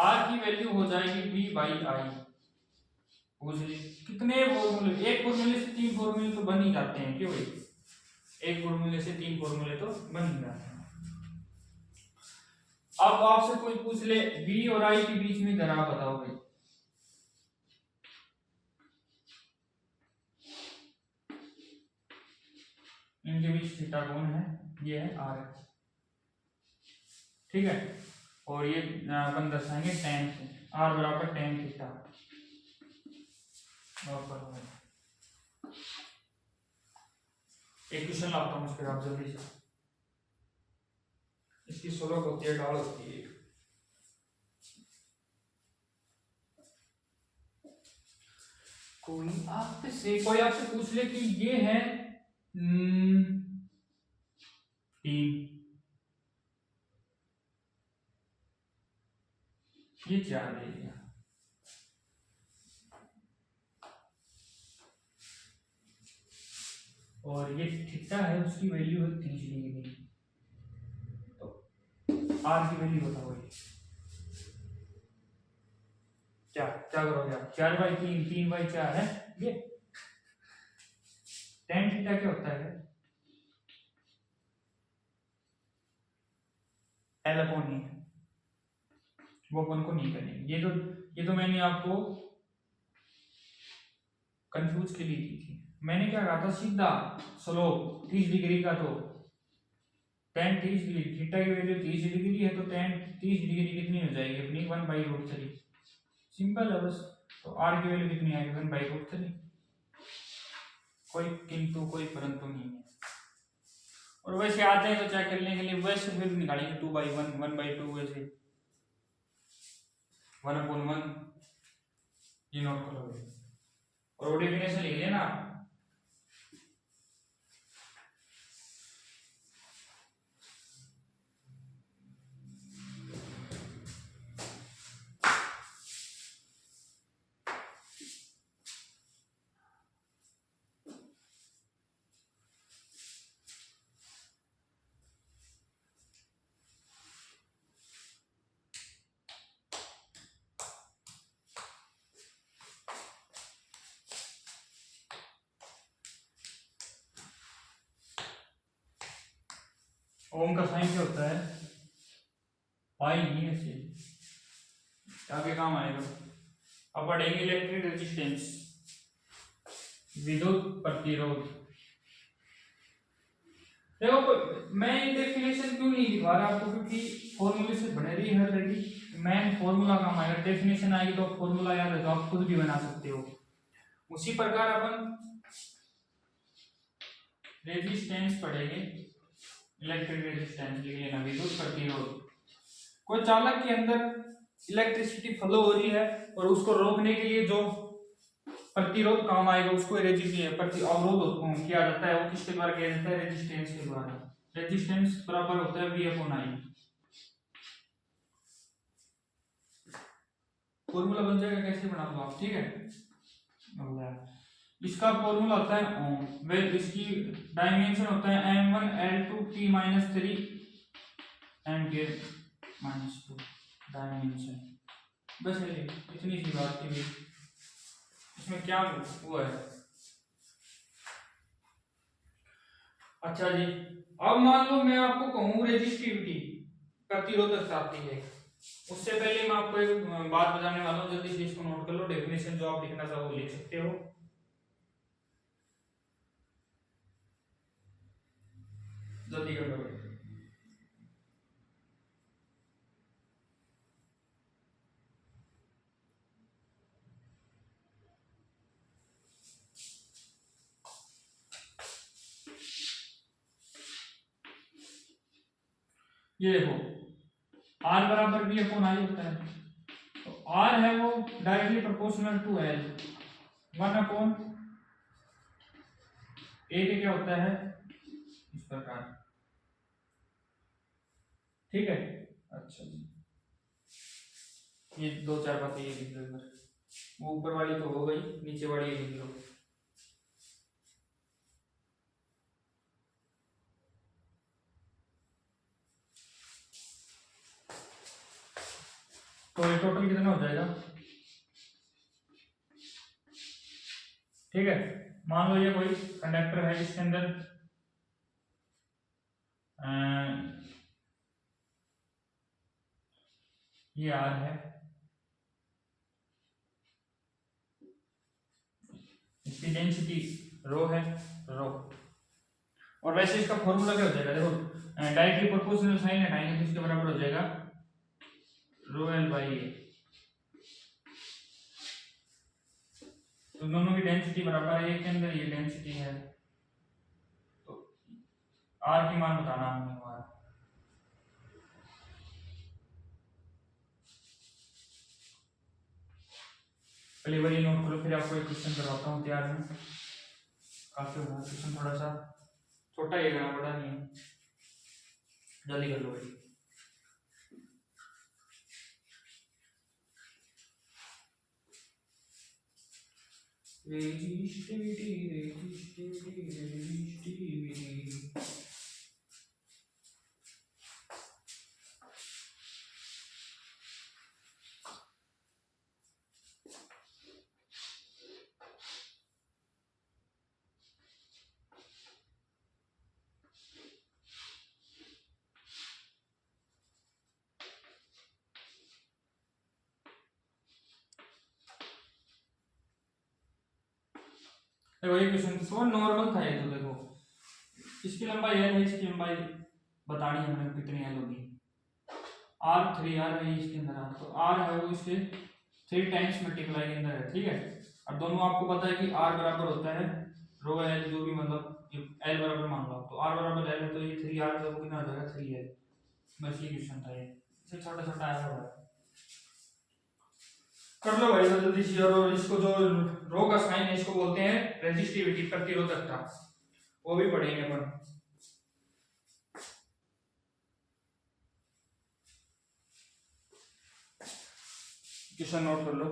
r की वैल्यू हो जाएगी v बाई आई। कितने फॉर्मूले, एक फॉर्मूले से तीन फॉर्मूले तो बन ही जाते हैं क्यों भाई, एक फॉर्मूले से तीन फॉर्मूले तो बन ही जाते हैं। अब आपसे कोई पूछ ले v और i के बीच में दरार बताओ भाई, इनके बीच थीटा कौन है, ये है r। ठीक है, और ये अपन दर्शाएंगे tan से, r बराबर tan थीटा। एक क्वेश्चन लाता हूँ उसके आप जल्दी से, इसकी 16 होती है, डाल होती है। कोई आपसे पूछ ले कि ये है 3, ये 4 ले लिया, और ये थीटा है, उसकी वैल्यू है 30 डिग्री। तो आर की वैल्यू बताओ ये क्या क्या करोगे आप, 4/3, 3/4 है ये। tan थीटा क्या होता है, एल अपॉन ई, वो अपन को नहीं करेंगे। ये तो मैंने आपको कंफ्यूज के लिए दी थी। मैंने क्या कहा था, सीधा स्लोप 30 डिग्री का, तो tan 30 डिग्री, थीटा की वैल्यू 30 डिग्री है, तो tan 30 डिग्री कितनी हो जाएगी अपनी, 1/√3। सिंपल है बस। तो r की वैल्यू कितनी आएगी, 1/√3। कोई किंतु कोई परंतु नहीं है। और वैसे आते हैं तो चेक करने के लिए वैसे फिर निकालेंगे 2/1, 1/2, वैसे 1/1 ये नोट करोगे, और वो डेफिनेशन लिख लेना। ओम का साइन क्या होता है, पाई, नहीं ऐसे आगे काम आएगा। अब पढ़ेंगे इलेक्ट्रिक रेजिस्टेंस, विद्युत प्रतिरोध। देखो मैं डेफिनेशन क्यों नहीं दिखा रहा आपको, क्योंकि फॉर्मूले से बने रही है ऑलरेडी। मेन फॉर्मूला काम आएगा, डेफिनेशन आएगी तो फॉर्मूला याद है तो आप खुद भी बना सकते हो। उसी प्रकार अपन रेजिस्टेंस पढ़ेंगे, इलेक्ट्रिक रेजिस्टेंस लिख लेना, विद्युत प्रतिरोध। कोई चालक के अंदर इलेक्ट्रिसिटी फ्लो हो रही है और उसको रोकने के लिए जो प्रतिरोध काम आएगा उसको अवरोध किया जाता है। वो किसके द्वारा किया जाता है, रेजिस्टेंस के द्वारा। रेजिस्टेंस बराबर होता है V/I। फॉर्मूला बन जाएगा, कैसे बना दो आप, ठीक है। इसका फॉर्मूला होता है ओम, वेल इसकी डायमेंशन होता है M1L2T-3 एम्पियर -2 डायमेंशन। बस इतनी सी बात थी, इसमें क्या हुआ है। अच्छा जी, अब मान लो मैं आपको कहूँ रेजिस्टिविटी, प्रतिरोधकता आती है। उससे पहले मैं आपको एक बात बताने वाला हूँ, जल्दी से इसको नोट कर लो। डेफिनेशन जो आप लिखना चाहो वो लिख सकते हो। जल्दी कर लो। ये देखो R बराबर V/I होता है, तो आर है वो डायरेक्टली प्रोपोर्शनल टू एल, 1/, ए के क्या होता है इस प्रकार, ठीक है। अच्छा जी, ये दो चार बातें ये लिख लो इधर, वो ऊपर वाली तो हो गई, नीचे वाली ये लिख लो। तो ये टोटल कितना हो जाएगा, ठीक है। मान लो ये कोई कंडक्टर है जिसके अंदर ये आर है, इसकी डेंसिटी रो है, रो। और वैसे इसका फॉर्मूला क्या हो जाएगा, देखो डायरेक्टली प्रोपोर्शनल साइन हटाएंगे तो इसके बराबर हो जाएगा रो एल बाई ए। तो दोनों की डेंसिटी बराबर है, एक के अंदर ये डेंसिटी है, तो आर की मान बताना हमने हमारा। पहले वही नोट करो, फिर आपको एक क्वेश्चन करवाता हूँ तैयार में, काफी होगा क्वेश्चन, थोड़ा सा छोटा ही है, बड़ा नहीं है, जल्दी कर लो भाई। रेजिस्टिविटी रेजिस्टिविटी रेजिस्टिविटी, देखो ये क्वेश्चन तो नॉर्मल था ये, तो देखो इसकी लंबाई एल है, इसकी लंबाई बतानी है हमें कितनी एल होगी, आर 3r है इसके अंदर आर, तो आर है वो इसके 3 टाइम्स मल्टीप्लाई के अंदर है, ठीक है। और दोनों आपको पता है कि आर बराबर होता है रो एल, जो भी मतलब एल बराबर मान लो, तो आर बराबर एल है, तो ये 3r तो कितना हो जाएगा 3l। बस ये क्वेश्चन था, ये इससे छोटा छोटा आया हुआ है, कर लो भाई जल्दी से। और इसको जो रो का साइन है इसको बोलते हैं रेजिस्टिविटी, प्रतिरोधकता, वो भी पढ़ेंगे अपन। क्वेश्चन नोट कर लो।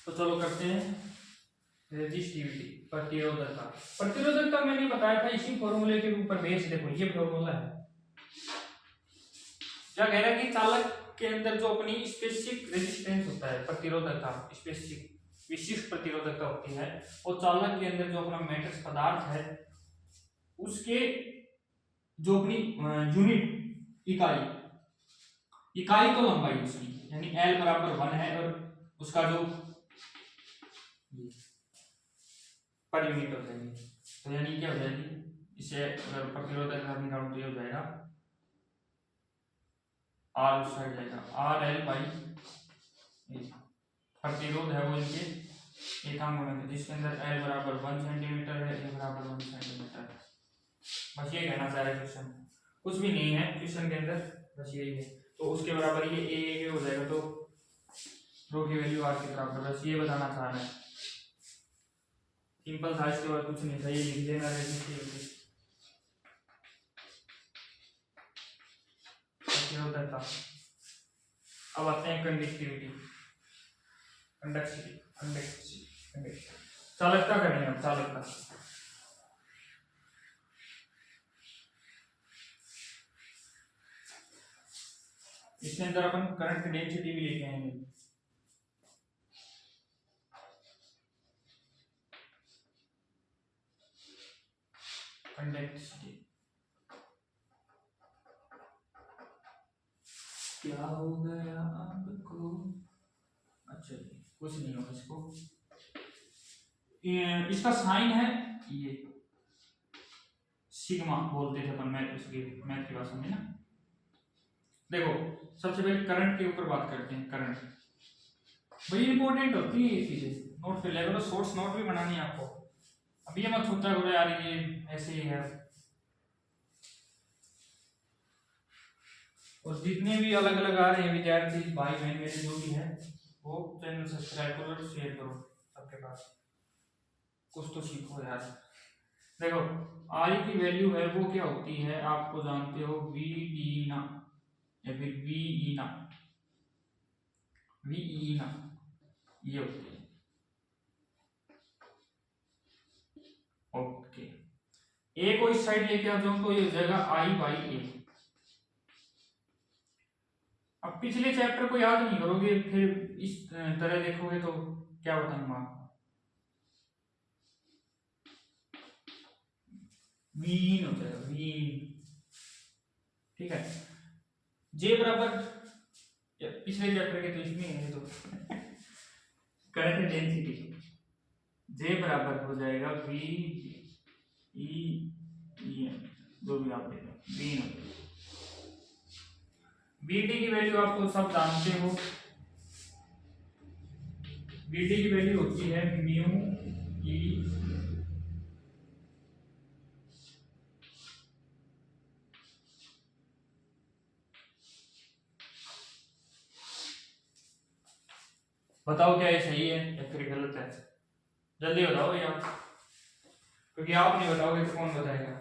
तो चलो करते हैं रेजिस्टिविटी, प्रतिरोधकता। प्रतिरोधकता मैंने बताया था इसी फॉर्मूले के ऊपर बेस, देखो ये फॉर्मूला है, क्या कह रहा है कि चालक के अंदर जो अपनी स्पेसिफिक रेजिस्टेंस होता है, प्रतिरोधकता स्पेसिफिक विशिष्ट प्रतिरोधकता होती है, और चालक के अंदर जो अपना मैट्रिक्स पदार्थ है उसके जो अपनी यूनिट इकाई तो लंबाई उसकी, यानी L बराबर 1 है, और उसका जो पर यूनिट हो जाएगी, तो यानी क्या हो जाएगी, इसे अगर प्रतिरोधकता निकालूं तो ये हो जाएगा आर, उस साइड जाएगा आर एल बाई, प्रतिरोध है वो इनके एकांक में, जिसके अंदर एल बराबर 1 सेंटीमीटर है, ए बराबर 1 सेंटीमीटर है। बस ये कहना चाह रहे क्वेश्चन, कुछ भी नहीं है क्वेश्चन के अंदर, बस यही है। तो उसके बराबर ये ए हो जाएगा, तो रो की वैल्यू आर के बराबर, बस ये बताना चाह रहे हैं, सिंपल था, इसके बाद कुछ नहीं था, ये लिख देना रेजिस्टिविटी प्रतिरोधकता। अब आते हैं कंडक्टिविटी, चालकता करेंगे अब, चालकता। इसके अंदर अपन करंट की डेंसिटी भी लेके आएंगे, कंडक्टिविटी क्या हो गया आपको, अच्छा जी कुछ नहीं होगा इसको, इसका साइन है ये सिग्मा बोलते थे अपन मैथ की भाषा में ना। देखो सबसे पहले करंट के ऊपर बात करते हैं, करंट बड़ी इंपॉर्टेंट होती है ये चीजें, नोट पे लेवल सोर्स नोट भी बनानी है आपको। अब ये मत सोचा करो यार ये ऐसे ही है, और जितने भी अलग अलग आ रहे हैं विद्यार्थी भाई बहन मेरे जो भी है, वो चैनल सब्सक्राइब करो और शेयर करो सबके पास, कुछ तो सीखो यार। देखो आई की वैल्यू है वो क्या होती है, आपको जानते हो, वी डी ना या फिर वी ई ना, वी ई ना ये होती है। ओके, ए को इस साइड लेके आ जाऊं तो ये हो जाएगा आई बाई ए। अब पिछले चैप्टर को याद नहीं करोगे, फिर इस तरह देखोगे तो क्या बताऊंगा आपको। वीन हो जाएगा, वीन। ठीक है, जे बराबर पिछले चैप्टर के तो इसमें है तो करंट डेंसिटी, जे बराबर हो जाएगा वी ई एन, जो भी आप लेते हो, वीन हो जाएगा। वीटी की वैल्यू आपको सब जानते हो, वीटी की वैल्यू होती है म्यू ई बताओ क्या ये सही है या फिर गलत है, जल्दी बताओ यार, क्योंकि आप नहीं बताओगे तो कौन बताएगा।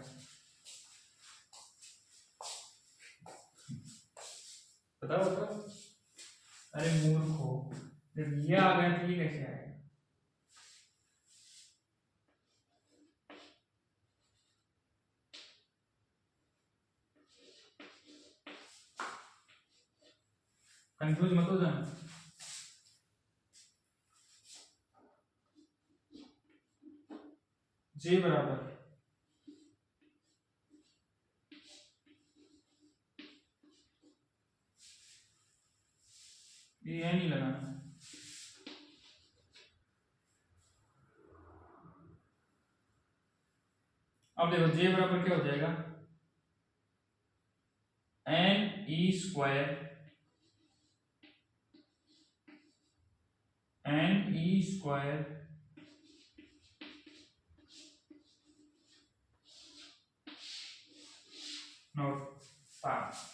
बताओ बताओ, अरे मूर्ख हो, जब ये आ गया तो ये कैसे आएगा। कंफ्यूज मत हो जाना। जे बराबर ये नहीं लगाना, अब देखो जे बराबर क्या हो जाएगा, n e square, n e square not pass.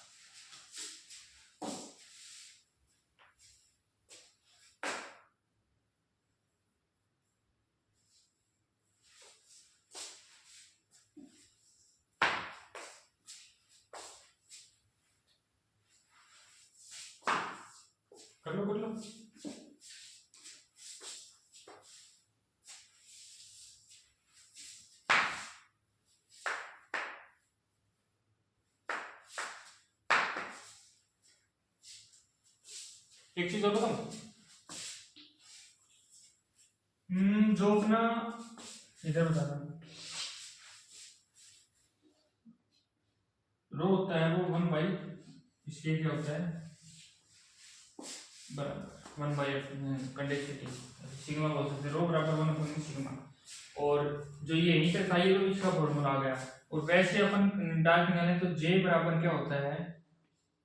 कर लो कर लो, एक चीज और बताऊं, जो अपना इधर बता रहा रो होता है वो 1 बाई, इसके क्या होता है बराबर 1 बाई कंडक्टिविटी, सिग्मा बोल सकते, रो बराबर 1 सिग्मा। और जो ये नीचे था ये तो इसका फॉर्मूला आ गया। और वैसे अपन डार्क निकालें तो जे बराबर क्या होता है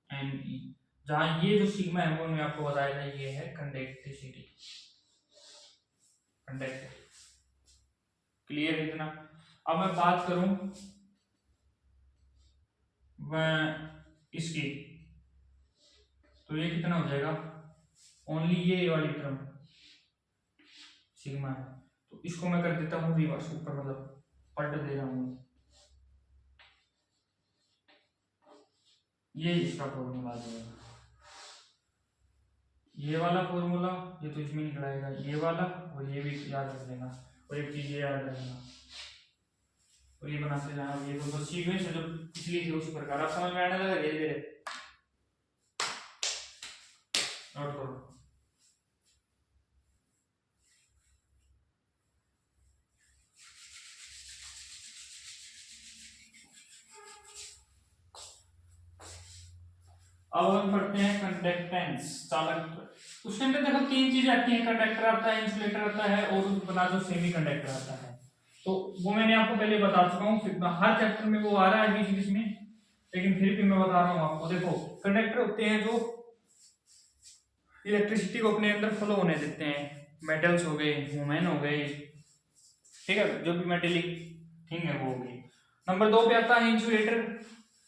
एन ई, जहां ये जो सिग्मा है वो मैं आपको बताया था, ये है कंडक्टिविटी, कंडक्टिविटी। क्लियर है इतना। अब मैं बात करूं इसकी, तो ये कितना हो जाएगा, ओनली ये वाली टर्म सिग्मा है, तो इसको मैं कर देता हूँ रिवर्स ऊपर, मतलब पलट दे रहा हूँ, ये इसका फॉर्मूला आ जाएगा, ये वाला फॉर्मूला, ये तो इसमें निकल आएगा, ये वाला, और ये भी याद रख लेना, और एक चीज ये याद रखना, और ये बनाते जाना, ये तो सीक्वेंस है जो पिछली थी उसी प्रकार। आप समझ में आने लगा धीरे धीरे, नोट करो। अब हम पढ़ते हैं कंडक्टेंस, चालक। उसके अंदर देखो 3 चीजें आती हैं, कंडक्टर आता है, इंसुलेटर आता है, और बता दो सेमी कंडक्टर आता है। तो वो मैंने आपको पहले बता चुका हूँ, हर चैप्टर में वो आ रहा है बीच बीच में, लेकिन फिर भी मैं बता रहा हूँ आपको। देखो कंडक्टर होते हैं जो इलेक्ट्रिसिटी को अपने अंदर फ्लो होने देते हैं, मेटल्स हो गए, वुमेन हो गए, ठीक है, जो भी मेटेलिक थिंग है वो होगी। नंबर 2 पे आता है इंसुलेटर,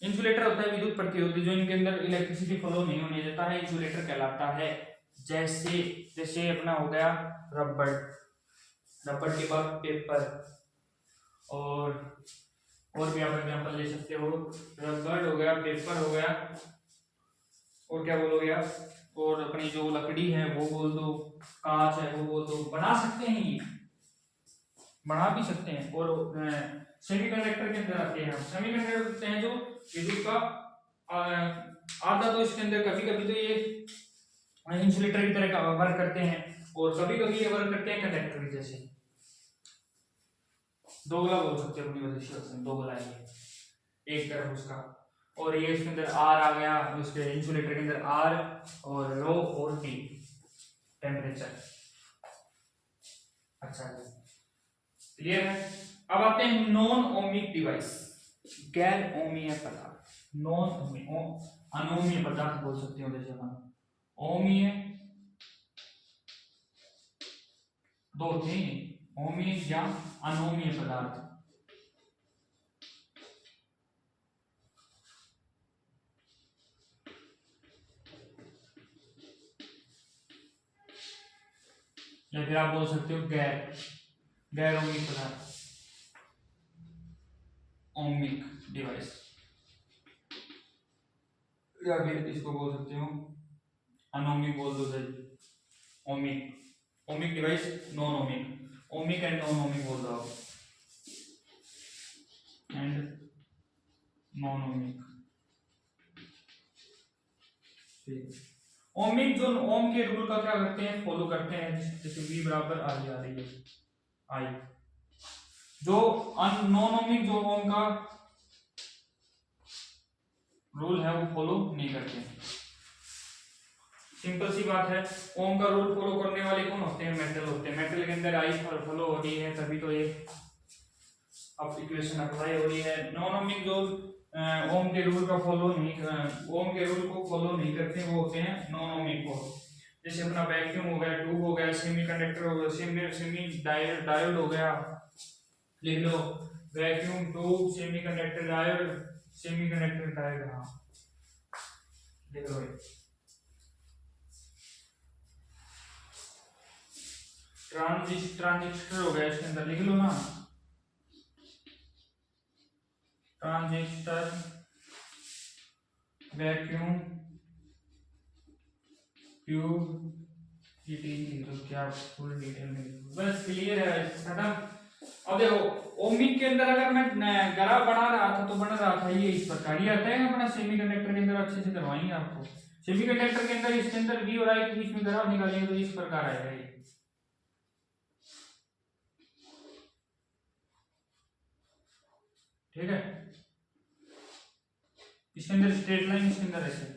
इंसुलेटर होता है विद्युत प्रतिरोधी, जो इनके अंदर इलेक्ट्रिसिटी फ्लो नहीं होने देता है, इंसुलेटर कहलाता है। जैसे जैसे अपना हो गया रबड़, रबड़ के बाद पेपर, और भी आप एग्जांपल ले सकते हो, रबड़ हो गया, पेपर हो गया, और क्या बोलोगे आप, और अपनी जो लकड़ी है वो बोल दो, कांच है वो बोल दो, बना सकते हैं ये, बना भी सकते हैं। और सेमीकंडक्टर के अंदर आते हैं, सेमीकंडक्टर होते हैं जो विद्युत का आधा, तो इसके अंदर कभी कभी तो ये इंसुलेटर की तरह का वर्क करते हैं, और कभी कभी ये वर्क करते हैं कंडक्टर की जैसे, दोगला बोल सकते हो अपनी वजह से, दोगला है एक तरफ उसका। और ये इसके अंदर आर आ गया, उसके इंसुलेटर के अंदर आर और रो और टी टेम्परेचर। अच्छा क्लियर है। अब आते हैं नॉन ओमिक डिवाइस, गैर ओमीय पदार्थ, नॉन ओमिक, अनोमीय पदार्थ बोल सकते हो जैसे हम, ओमीय दो थे, ओमीय या अनोमीय पदार्थ। या फिर आप बोल सकते हो गैर ओमिक पदार्थ, ओमिक डिवाइस, या फिर इसको बोल सकते हो अनोमिक बोल दो सही, ohmic, ohmic device, non ohmic, ohmic and non ohmic बोल दो आप, एंड नॉन ओमिक। ओमिक जो ओम के रूल का क्या करते हैं, फॉलो करते हैं, जैसे v बराबर आई आ रही है, आई। जो नॉन ओमिक जो ओम का रूल है वो फॉलो नहीं करते हैं। सिंपल सी बात है, ओम का रूल फॉलो करने वाले कौन होते हैं, मेटल होते हैं, मेटल के अंदर आई फॉलो हो रही है तभी तो ये अब इक्वेशन अप्लाई हो रही है। नॉन ओमिक जो ओम के रूल का फॉलो नहीं, ओम के रूल को फॉलो नहीं करते, वो होते हैं नॉन ओमिक को। जैसे अपना वैक्यूम हो गया, ट्यूब हो गया, सेमीकंडक्टर हो गया, सेमी डायोड हो गया, लिख लो vacuum, tube, semiconductor diode, semiconductor diode, हाँ लिख लो। ट्रांजिस्टर हो गया, इसके अंदर लिख लो ना, ट्रांजिस्टर, वैक्यूम, ट्यूब, तो क्या फुल डिटेल में, बस क्लियर है, खत्म। अब देखो ओमिक के अंदर अगर मैं ग्राफ बना रहा था तो बन रहा था ये इस प्रकार, ये आता है अपना सेमीकंडक्टर के अंदर, अच्छे से करवाएंगे आपको। सेमीकंडक्टर के अंदर इसके अंदर वी और आई के बीच में ग्राफ निकालेंगे तो इस प्रकार आएगा ये, ठीक है। इसके अंदर स्ट्रेट लाइन, इसके अंदर ऐसे।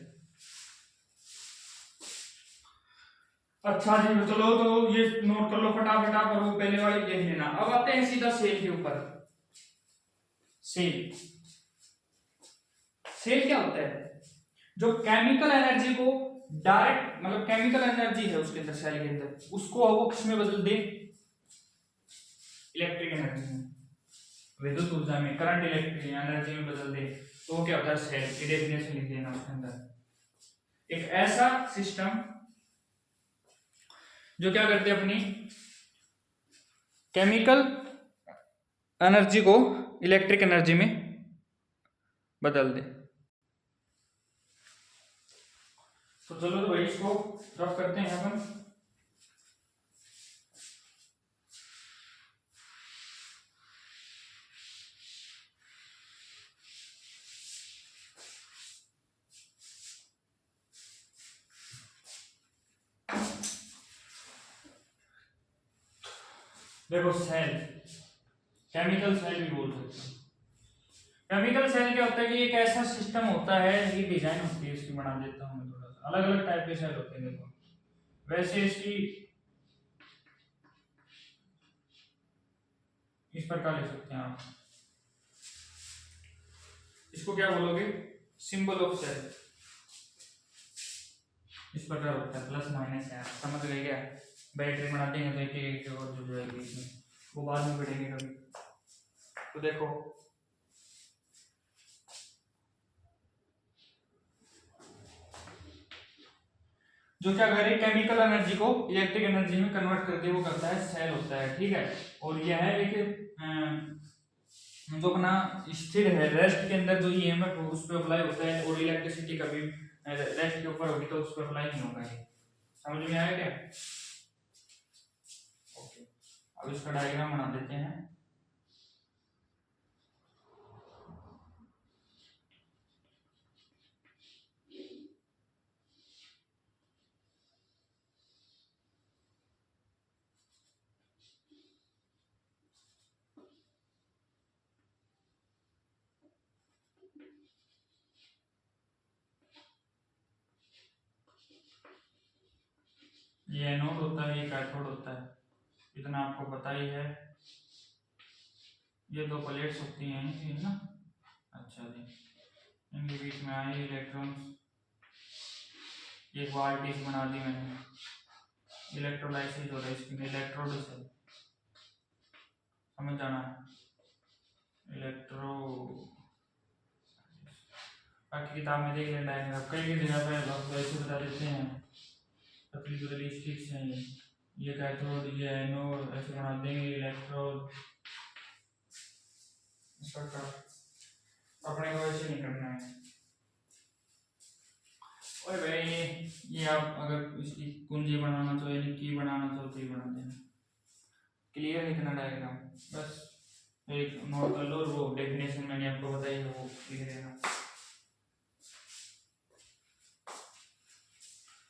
अच्छा जी चलो, तो ये नोट कर लो फटाफट आप, और वो पहले वाली देख लेना। अब आते हैं सीधा सेल के ऊपर। सेल, सेल क्या होता है, जो केमिकल एनर्जी को डायरेक्ट, मतलब केमिकल एनर्जी है उसके अंदर, सेल के अंदर, उसको वो किस में बदल दे, इलेक्ट्रिक एनर्जी में, विद्युत ऊर्जा में, करंट इलेक्ट्रिक एनर्जी में बदल दे, तो वो क्या होता है, सेल की डेफिनेशन लिख देना उसके अंदर। एक ऐसा सिस्टम जो क्या करते हैं, अपनी केमिकल एनर्जी को इलेक्ट्रिक एनर्जी में बदल दे। तो चलो तो भाई इसको रफ करते हैं अपन। देखो सेल, केमिकल सेल भी बोल सकते हैं। केमिकल सेल क्या होता है कि एक ऐसा सिस्टम होता है, ये डिजाइन होती है इसकी, बना देता हूँ मैं थोड़ा सा, अलग अलग टाइप के सेल होते हैं। देखो वैसे इसकी इस प्रकार ले सकते हैं आप, इसको क्या बोलोगे, सिंबल ऑफ सेल, इस प्रकार होता है, प्लस माइनस है, समझ गए क्या। बैटरी बनाते हैं तो एक और जुड़ जाएगी इसमें, वो बाद में बढ़ेंगे कभी। तो देखो जो क्या करे केमिकल एनर्जी को इलेक्ट्रिक एनर्जी में कन्वर्ट करके वो करता है सेल होता है, ठीक है। और यह है एक जो अपना स्थिर है रेस्ट के अंदर जो ईएमएफ उस पर अप्लाई होता है, और इलेक्ट्रिसिटी कभी रेस्ट के ऊपर होगी तो उस पर अप्लाई नहीं होगा। ये समझ में आया क्या? ओके, अब इसका डायग्राम बना देते हैं। ये एनोड होता है, ये कैथोड होता है, इतना आपको पता ही है। ये दो प्लेट्स होती हैं ये ना, अच्छा जी, इनके बीच में आए इलेक्ट्रॉन्स, एक बाल्टी बना दी मैंने, इलेक्ट्रोलाइसिस हो रहा है इसमें, इलेक्ट्रोड से समझ जाना, इलेक्ट्रो, बाकी किताब में देख लेना है, कई जगह पर लोग वैसे बता देते हैं, पतली पतली स्टिक्स हैं ये कैथोड, ये एनोड, ऐसे बना देंगे इलेक्ट्रोड, अपने को ऐसे नहीं करना है। और भाई ये आप अगर इसकी कुंजी बनाना चाहो यानी की बनाना चाहो तो ये बना देना। क्लियर है इतना डायग्राम? बस एक नोट कर लो, और वो डेफिनेशन मैंने आपको बताई है वो क्लियर है ना।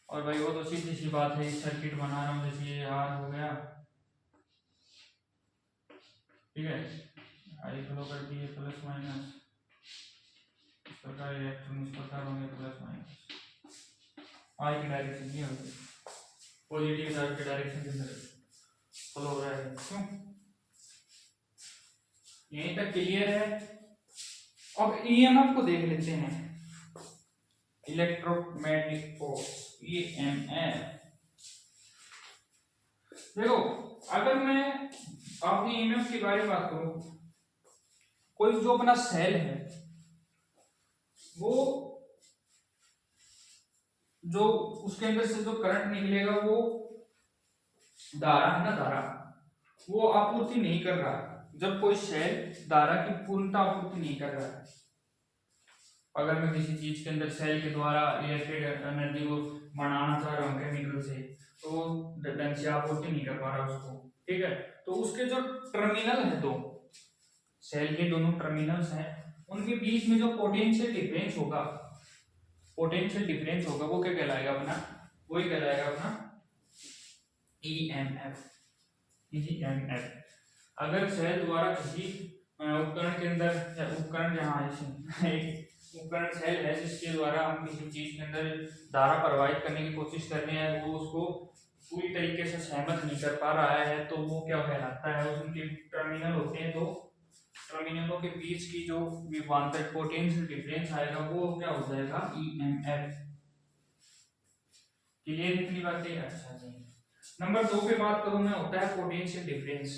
और भाई वो तो सीधी सी बात है, सर्किट बना रहा हूँ जैसे ये आर हो गया, ठीक है, आई फ्लो कर दिए प्लस माइनस, इस प्रकार इलेक्ट्रॉन इस प्रकार होंगे प्लस माइनस, आई की डायरेक्शन ये होगी, पॉजिटिव चार्ज की डायरेक्शन के अंदर फ्लो हो रहा है। क्यों? यहीं तक क्लियर है? अब ईएमएफ को देख लेते हैं, इलेक्ट्रोमैग्नेटिक फोर्स ईएमएफ। देखो अगर मैं आपकी ईएमएफ के बारे में बात करूं, कोई जो अपना सेल है वो जो उसके अंदर से जो करंट निकलेगा वो धारा है ना, धारा वो आपूर्ति नहीं कर रहा। जब कोई सेल धारा की पूर्णता आपूर्ति नहीं कर रहा है, अगर मैं किसी चीज के अंदर सेल के द्वारा इलेक्ट्रिक एनर्जी को बनाना चाह रहा हूँ केमिकल से, तो वो ढंग से आपूर्ति नहीं कर पा रहा उसको, ठीक है। तो उसके जो टर्मिनल है, दो सेल के दोनों टर्मिनल्स हैं, उनके बीच में जो पोटेंशियल डिफरेंस होगा, पोटेंशियल डिफरेंस होगा वो क्या कहलाएगा अपना, वही कहलाएगा अपना ईएमएफ। ईएमएफ अगर सेल द्वारा किसी उपकरण के अंदर, उपकरण जहाँ एक उपकरण सेल है जिसके द्वारा हम किसी चीज के अंदर धारा प्रवाहित करने की कोशिश कर रहे हैं, वो उसको पूरी तरीके से सहमत नहीं कर पा रहा है, तो वो क्या कहलाता है, उनके टर्मिनल होते हैं, तो टर्मिनलों के बीच की जो विभवांतर पोटेंशियल डिफरेंस आएगा वो क्या हो जाएगा, ईएमएफ। क्लियर इतनी बातें? अच्छा जी। नंबर 2 पे बात करूं मैं, होता है पोटेंशियल डिफरेंस।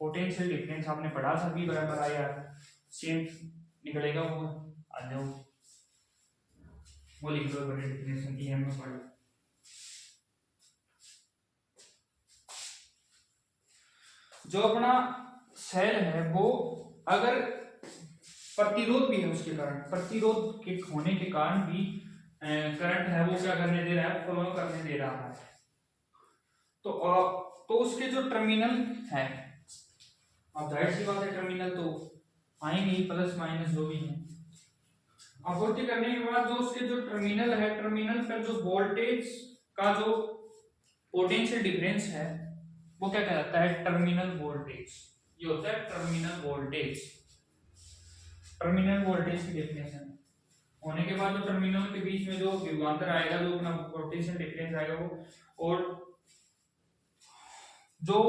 पोटेंशियल डिफरेंस आपने पढ़ा था, भी बराबर आया, सेम निकलेगा वो, आ जाओ वो लिख लो बड़े डेफिनेशन की हम पढ़। जो अपना सेल है वो अगर प्रतिरोध भी है, उसके कारण प्रतिरोध के होने के कारण भी करंट है वो क्या करने दे रहा है, फ्लो करने दे रहा है, तो उसके जो टर्मिनल है, अब जाहिर सी बात है टर्मिनल तो आएंगे ही, प्लस माइनस जो भी है, आपूर्ति करने के बाद जो उसके जो टर्मिनल है, टर्मिनल पर जो वोल्टेज का जो पोटेंशियल डिफरेंस है वो क्या कहलाता है, टर्मिनल वोल्टेज। ये होता है टर्मिनल वोल्टेज। टर्मिनल वोल्टेज की डेफिनेशन होने के बाद जो टर्मिनल के बीच में जो विभवांतर आएगा, जो अपना पोटेंशियल डिफरेंस आएगा वो, और जो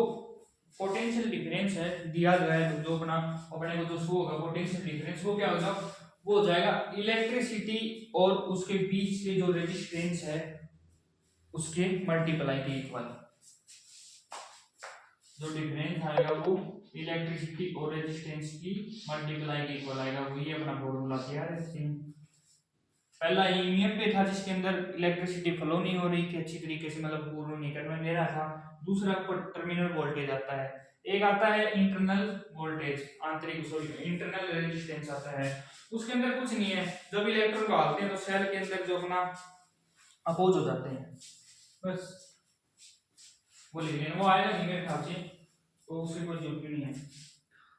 पोटेंशियल डिफरेंस है दिया गया है, जो अपना अपने को जो शो होगा पोटेंशियल डिफरेंस, वो क्या होगा, वो हो जाएगा इलेक्ट्रिसिटी और उसके बीच के जो रेजिस्टेंस है उसके मल्टीप्लाई के इक्वल। जो डिफरेंस आएगा वो इलेक्ट्रिसिटी और रेजिस्टेंस की मल्टीप्लाई के इक्वल आएगा, वही अपना फॉर्मूला तैयार है। पहला ईएम पे था जिसके अंदर इलेक्ट्रिसिटी फ्लो नहीं हो रही थी अच्छी तरीके से, मतलब पूर्ण नहीं करने दे रहा था। दूसरा पर टर्मिनल वोल्टेज आता है, एक आता है इंटरनल वोल्टेज, आंतरिक सॉरी इंटरनल रेजिस्टेंस आता है। उसके अंदर कुछ नहीं है, जब इलेक्ट्रॉन डालते हैं तो सेल के अंदर जो अपना अपोज हो जाते हैं, बस वो लिख लेना, वो आएगा नहीं मेरे ख्याल से, तो उसकी कोई जरूरत नहीं है।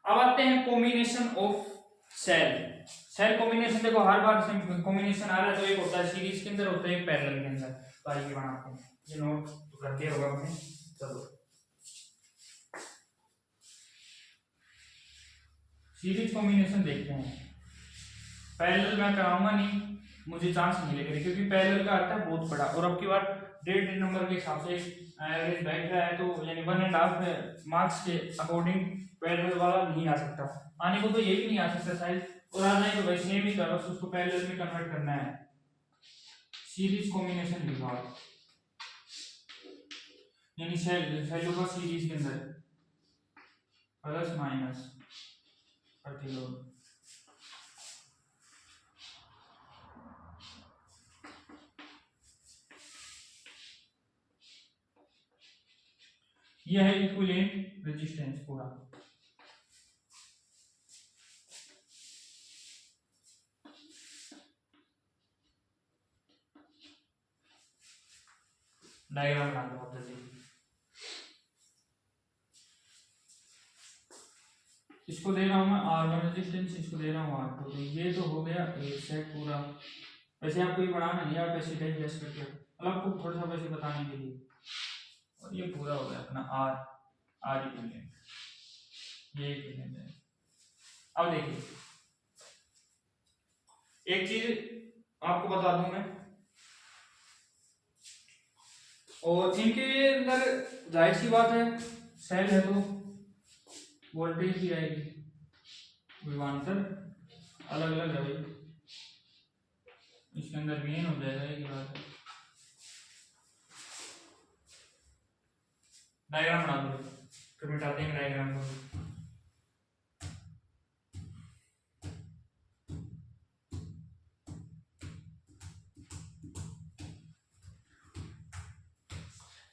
अब आते हैं combination of cell. Cell combination देखो हर बार कॉम्बिनेशन आ रहा है, तो एक होता है सीरीज के अंदर, होता है एक पैरेलल के अंदर। तो आइए बनाते हैं, ये नोट तो कर दिया होगा आपने। चलो सीरीज कॉम्बिनेशन देखते हैं। पैरेलल मैं कराऊंगा नहीं, मुझे चांस नहीं मिलेगा, क्योंकि पैरेलल का अर्थ है बहुत बड़ा, और अब की बार डेढ़ नंबर के हिसाब से एवरेज बैठ रहा है, तो यानी 1.5 मार्क्स के अकॉर्डिंग पैरेलल वाला नहीं आ सकता, आने को तो ये भी नहीं आ सकता शायद, और आना है तो भाई सेम ही कर, बस उसको पैरेलल में कन्वर्ट करना है। सीरीज कॉम्बिनेशन लिखा यानी सेलों का सीरीज के अंदर प्लस माइनस प्रतिलोम, यह है इक्विवेलेंट रेजिस्टेंस पूरा। डायग्राम बना दो आप जल्दी। इसको दे रहा हूं मैं R1 रेजिस्टेंस, इसको दे रहा हूं R2, तो ये तो हो गया एक सेट पूरा। वैसे आपको ये बनाना नहीं, आप ऐसे टाइप गेस करके, मतलब आपको थोड़ा सा वैसे बताने के लिए। और ये पूरा हो गया अपना R इक्विवेलेंट, ये इक्विवेलेंट है। अब देखिए एक चीज आपको बता दूं मैं, और इनके अंदर जाहिर सी बात है सेल है तो वोल्टेज भी आएगी, विभवांतर अलग अलग है भाई, इसके अंदर गेन हो जाएगा ये बात। डायग्राम बना दो, फिर मिटाते हैं डायग्राम को।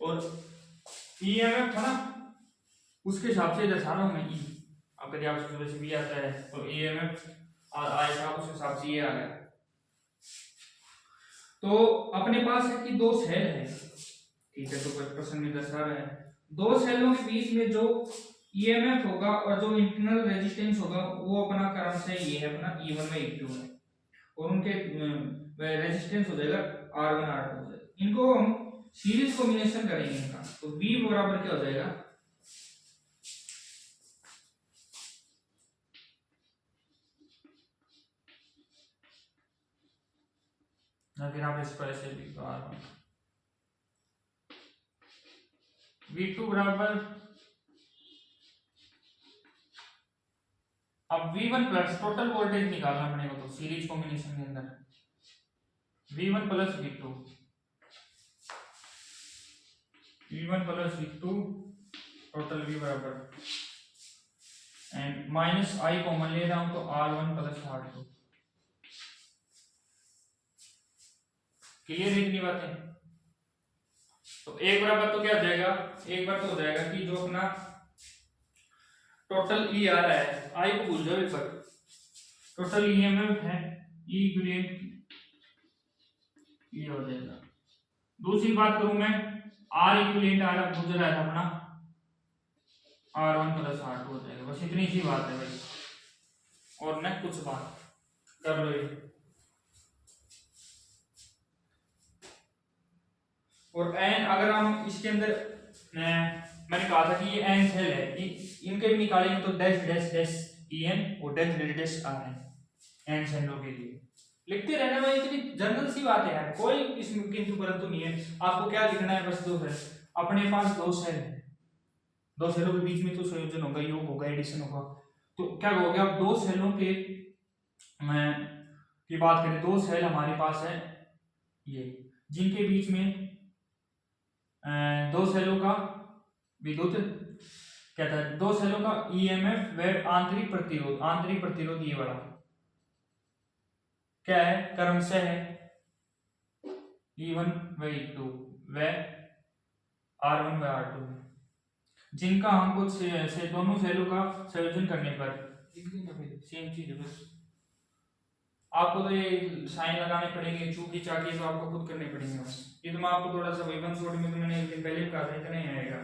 और ईएमएफ था ना, उसके हिसाब से दर्शा रहा हूं मैं, ई अब कभी आप सुबह से भी आता है तो ईएमएफ आया, उस हिसाब से ये आ गया। तो अपने पास है कि दो सेल है, ठीक है, तो कुछ प्रश्न में दर्शा रहा है दो सेलों के बीच में जो ईएमएफ होगा और जो इंटरनल रेजिस्टेंस होगा वो अपना क्रम से ये है अपना E1 में E2 है, और उनके रेजिस्टेंस हो जाएगा R1 R2 हो जाएगा। इनको हम सीरीज कॉम्बिनेशन करेंगे इनका, तो V बराबर क्या हो जाएगा, ना फिर आप इसको ऐसे लिख दो R1 V2 बराबर, अब V1 प्लस टोटल वोल्टेज निकालना अपने को, तो सीरीज कॉम्बिनेशन के अंदर V1 plus V2, V1 plus V2 total V बराबर, एंड माइनस I कॉमन ले रहा हूं तो R1 प्लस R2। क्लियर है इतनी बातें? तो एक बराबर तो क्या हो जाएगा, एक बार तो हो जाएगा कि जो अपना टोटल ई आ रहा है, आई को भूल जाओ, एक बार टोटल ईएमएफ है ई इक्विवेलेंट ये हो जाएगा। दूसरी बात करूं मैं, आर इक्विवेलेंट आ रहा गुजर रहा है अपना R1 प्लस R2 हो जाएगा, बस इतनी सी बात है भाई, और न कुछ बात कर लो ये। और एन अगर हम इसके अंदर मैंने कहा था कि ये एन सेल है, इनके भी निकालेंगे तो डैश डैश डैश EN और डैश डैश डैश R है एन सेलों के लिए। लिखते रहना भाई, इतनी जनरल सी बात है यार, कोई इसमें किंतु परंतु नहीं है। आपको क्या लिखना है, बस दो है, अपने पास दो सेल है, दो सेलों के बीच में तो संयोजन होगा, योग होगा, एडिशन होगा, तो क्या हो गया, अब दो सेलों के मैं की बात करें, दो सेल हमारे पास है ये, जिनके बीच में दो सेलों का विद्युत कहता है, दो सेलों का ईएमएफ व आंतरिक प्रतिरोध ये वाला क्या है, क्रमशः है E1 व E2 व R1 व R2 जिनका हमको से दोनों सेलों का संयोजन करने पर सेम चीज है बस। आपको तो ये साइन लगाने पड़ेंगे, चूकी चाकी तो आपको खुद करने पड़ेंगे बस। ये तो मैं आपको थोड़ा सा वही शॉर्ट में तो मैंने एक दिन पहले कहा था, इतना ही आएगा।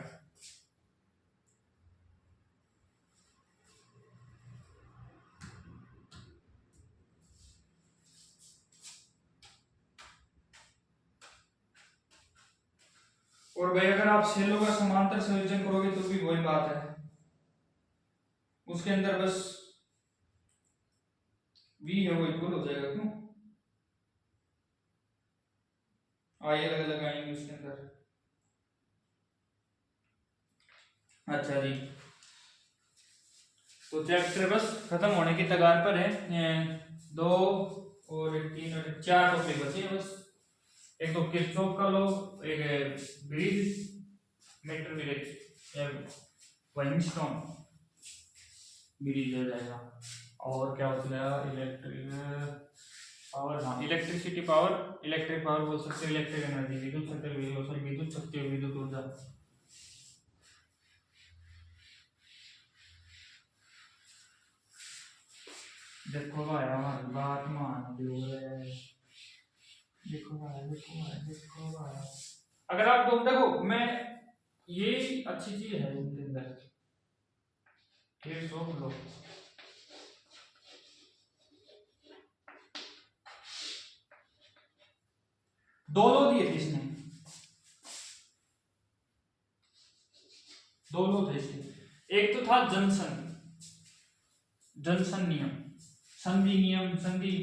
और भाई अगर आप सेलों का समांतर संयोजन करोगे तो भी वही बात है, उसके अंदर बस v है वो इक्वल हो जाएगा। क्यों आई अलग अलग आएंगे उसके अंदर। अच्छा जी, तो चैप्टर बस खत्म होने की कगार पर है। 2 और 3 और 4 टॉपिक बचे हैं बस। एक तो किरचॉफ का लॉ, एक ब्रिज मीटर ब्रिज वाइनस्टोन ब्रिज हो जाएगा, और क्या हो जाएगा इलेक्ट्रिक पावर। हाँ इलेक्ट्रिसिटी पावर, इलेक्ट्रिक पावर बोल सकते हो, इलेक्ट्रिक एनर्जी, विद्युत शक्ति, विद्युत शक्ति, विद्युत ऊर्जा। देखो भाई हमारी बात मान लो रे, देखो भाई देखो भाई देखो भाई। अगर आप तुम देखो, मैं ये अच्छी चीज है इनके अंदर, ये सोच लो। दो लो दिए थे इसने, दो लो थे इसके। एक तो था जंक्शन, जंक्शन नियम, संधि नियम, संधि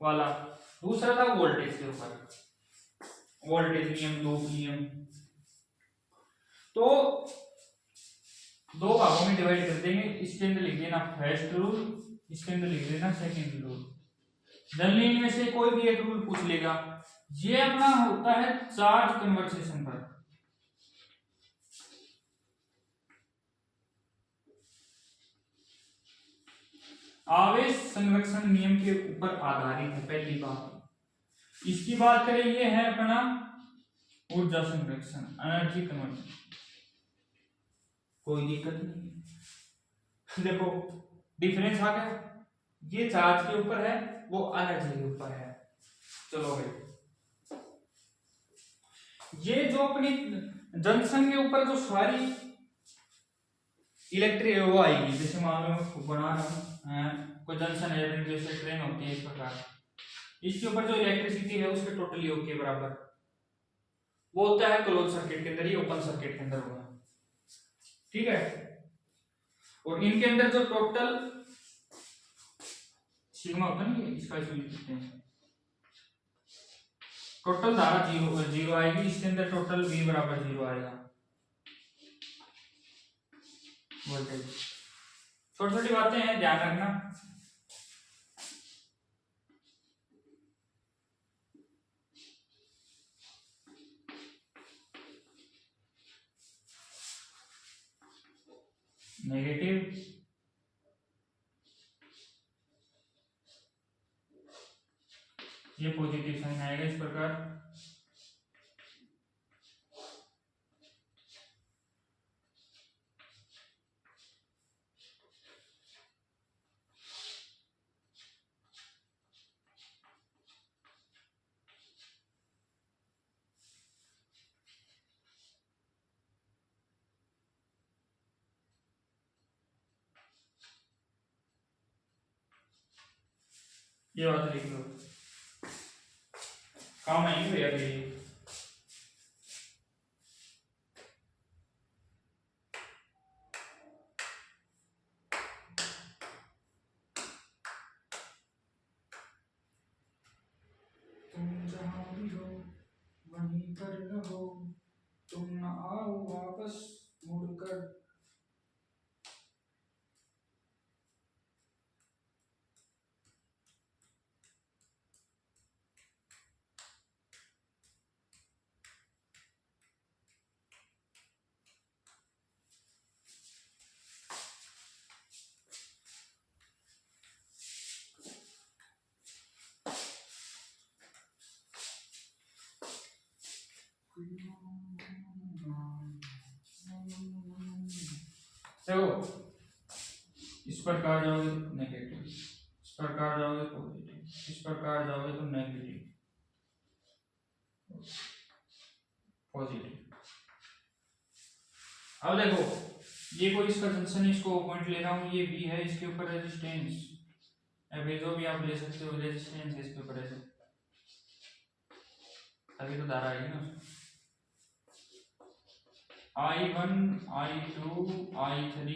वाला। दूसरा था वोल्टेज के ऊपर, वोल्टेज नियम, लूप नियम। तो दो भागों में डिवाइड कर देंगे, इसके अंदर लिख देना फर्स्ट रूल, इसके अंदर लिख देना सेकंड रूल। जनरली इनमें से कोई भी एक रूल पूछ लेगा। ये अपना होता है चार्ज कन्वर्सेशन पर। आवेश संरक्षण नियम के ऊपर आधारित है पहली बात। इसकी बात करें, ये है अपना ऊर्जा संरक्षण, एनर्जी कन्वर्जन। कोई दिक्कत नहीं, देखो डिफरेंस आ गया। ये चार्ज के ऊपर है, वो एनर्जी के ऊपर है। चलो भाई, ये जो अपनी जंक्शन के ऊपर जो सारी इलेक्ट्रिक वो आएगी, जैसे मान लो मैं बना रहा हूँ कोई जंक्शन है, जैसे ट्रेन होती है इस प्रकार, इसके ऊपर जो इलेक्ट्रिसिटी है उसके टोटल योग के बराबर वो होता है क्लोज सर्किट के अंदर, ये ओपन सर्किट के अंदर होगा। ठीक है, और इनके अंदर जो टोटल सिग्मा होता है, इसका इसको लिख सकते हैं, टोटल धारा जीरो जीरो आएगी, इसके अंदर टोटल V बराबर 0 आएगा। वोल्टेज, छोटी छोटी बातें हैं, ध्यान रखना। नेगेटिव, ये पॉजिटिव साइन आएगा इस प्रकार। ये बात लिख लो, काम आएंगे भैया के लिए। तुम जहां भी हो वहीं पर रहो, तुम न आओ वापस मुड़कर। देखो इस प्रकार जाओगे तो नेगेटिव, इस प्रकार जाओगे पॉजिटिव, इस प्रकार जाओगे तो नेगेटिव पॉजिटिव। अब देखो ये कोई इसका जंक्शन, इसको पॉइंट ले रहा हूँ, ये बी है, इसके ऊपर रेजिस्टेंस, अभी जो भी आप ले सकते हो रेजिस्टेंस इसके ऊपर ऐसे, अभी तो धारा आएगी ना, I1 I2 I3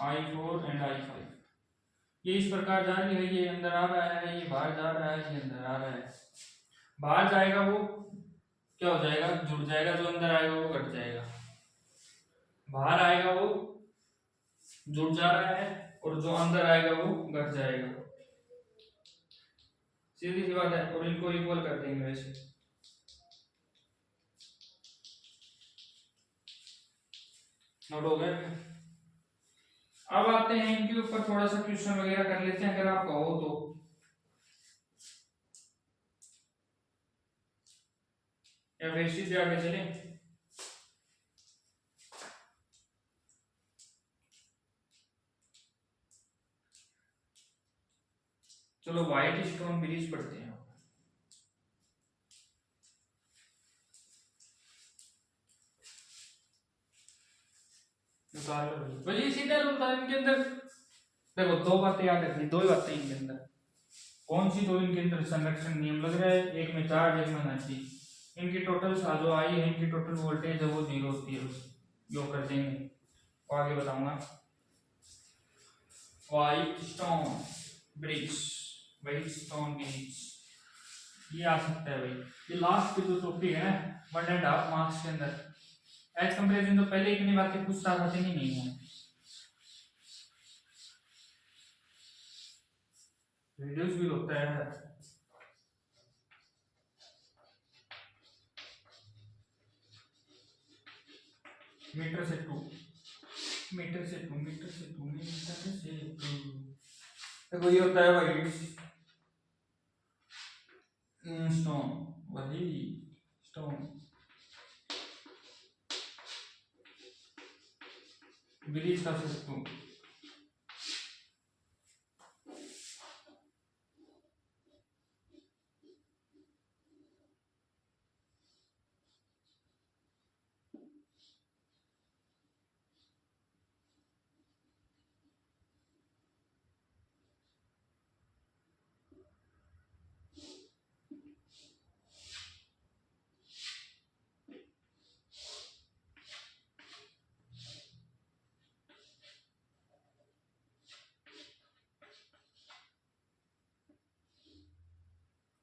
I4 and I5, ये इस प्रकार जा रही है, ये अंदर आ रहा है, ये बाहर जा रहा है, ये अंदर आ रहा है। बाहर जाएगा वो क्या हो जाएगा, जुड़ जाएगा, जो अंदर आएगा वो घट जाएगा, बाहर आएगा वो जुड़ जा रहा है, और जो अंदर आएगा वो घट जाएगा, सीधी सी बात है। और इनको इक्वल कर देंगे वैसे, नोट हो गया। अब आते हैं इनके ऊपर थोड़ा सा क्वेश्चन वगैरह कर लेते हैं, अगर आप कहो तो, या फिर सीधे आगे चले। चलो व्हाइट स्टोन ब्रिज पढ़ते हैं। भाई सीधा रूल था इनके अंदर, देखो दो बातें याद रखनी, दो ही बातें इनके अंदर, कौन सी दो इनके अंदर संरक्षण नियम लग रहा है, एक में चार्ज एक में एनर्जी, इनकी टोटल जो आई है, इनकी टोटल वोल्टेज है वो जीरो होती है, योग कर देंगे, और आगे बताऊंगा। White stone bridge, white stone bridge, ये आ सकता है भाई, ये लास्ट पे जो टॉपिक है ना 1.5 मार्क्स के अंदर, एज कंपेरिजन तो पहले इतनी बातें पूछता था नहीं है, रिड्यूस भी होता है। मीटर से टू, मीटर से टू, मीटर से टू, मीटर से टू, देखो ये होता है व्हाइट स्टोन, वही स्टोन ब्रिज का से टू,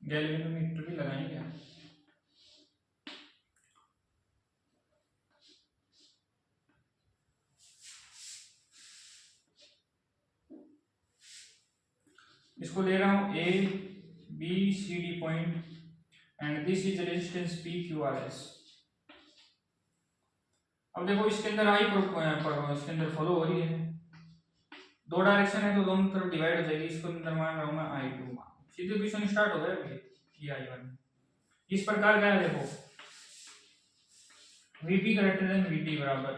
गैल्वेनोमीटर भी लगाएंगे। इसको ले रहा हूं A B C D point and this is resistance P Q R S. अब देखो इसके अंदर आई इसके अंदर फॉलो हो रही है, दो डायरेक्शन है तो दोनों तरफ डिवाइड हो जाएगी, इसको अंदर मान रहा हूं मैं I2, सीधे क्वेश्चन स्टार्ट हो गया, ये I1 इस प्रकार का है, देखो VP ग्रेटर देन VT बराबर,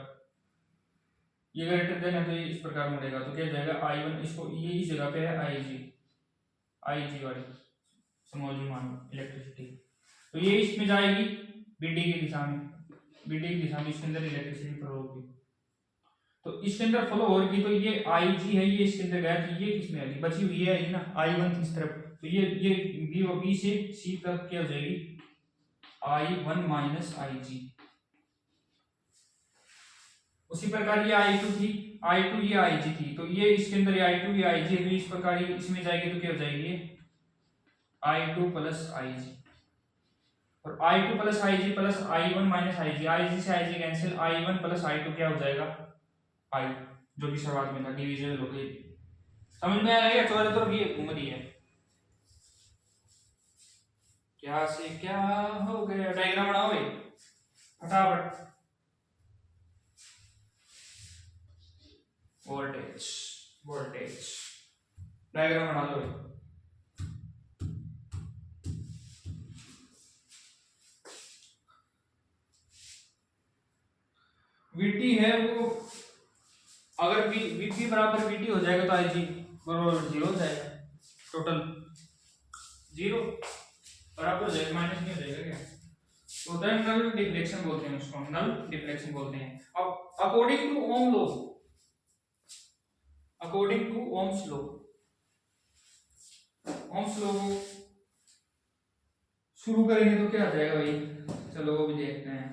ये ग्रेटर देन है तो ये इस प्रकार मुड़ेगा, तो क्या हो जाएगा I1, इसको ये इस जगह पे है IG वाली समझ मान इलेक्ट्रिसिटी, तो ये इसमें जाएगी BD की दिशा में, BD की दिशा में इसके अंदर इलेक्ट्रिसिटी फ्लो होगी, तो इसके अंदर फ्लो हो रही, तो ये IG है, ये इसके अंदर गया, तो ये किसमें आएगी, बची हुई है ना I1 इस तरफ, तो ये B से C तक क्या हो जाएगी I1 माइनस IG। उसी प्रकार ये I2 थी, I2 ये IG थी, तो ये इसके अंदर ये I2 ये IG है, तो इस प्रकार ये इसमें जाएगी तो क्या हो जाएगी I2 प्लस IG, और I2 plus IG plus I1 minus IG से IG cancel, I1 plus I2 क्या हो जाएगा I, जो कि शुरुआत में था डिविजिबल हो गई, समझ में आ गया, चारों तरफ ये घूम रही है, क्या से क्या हो गया, डायग्राम बनाओ भाई फटाफट, वोल्टेज वोल्टेज डायग्राम बना लो, वीटी है वो, अगर वीपी बराबर वीटी हो जाएगा तो आईजी बराबर 0 हो जाएगा, टोटल 0 बराबर हो जाएगा, माइनस नहीं हो जाएगा क्या, तो होता है नल डिफ्लेक्शन बोलते हैं उसको, नल डिफ्लेक्शन बोलते हैं। अब according to Ohm law, according to Ohm's law, Ohm's law शुरू करेंगे तो क्या आ जाएगा भाई, चलो वो भी देखते हैं।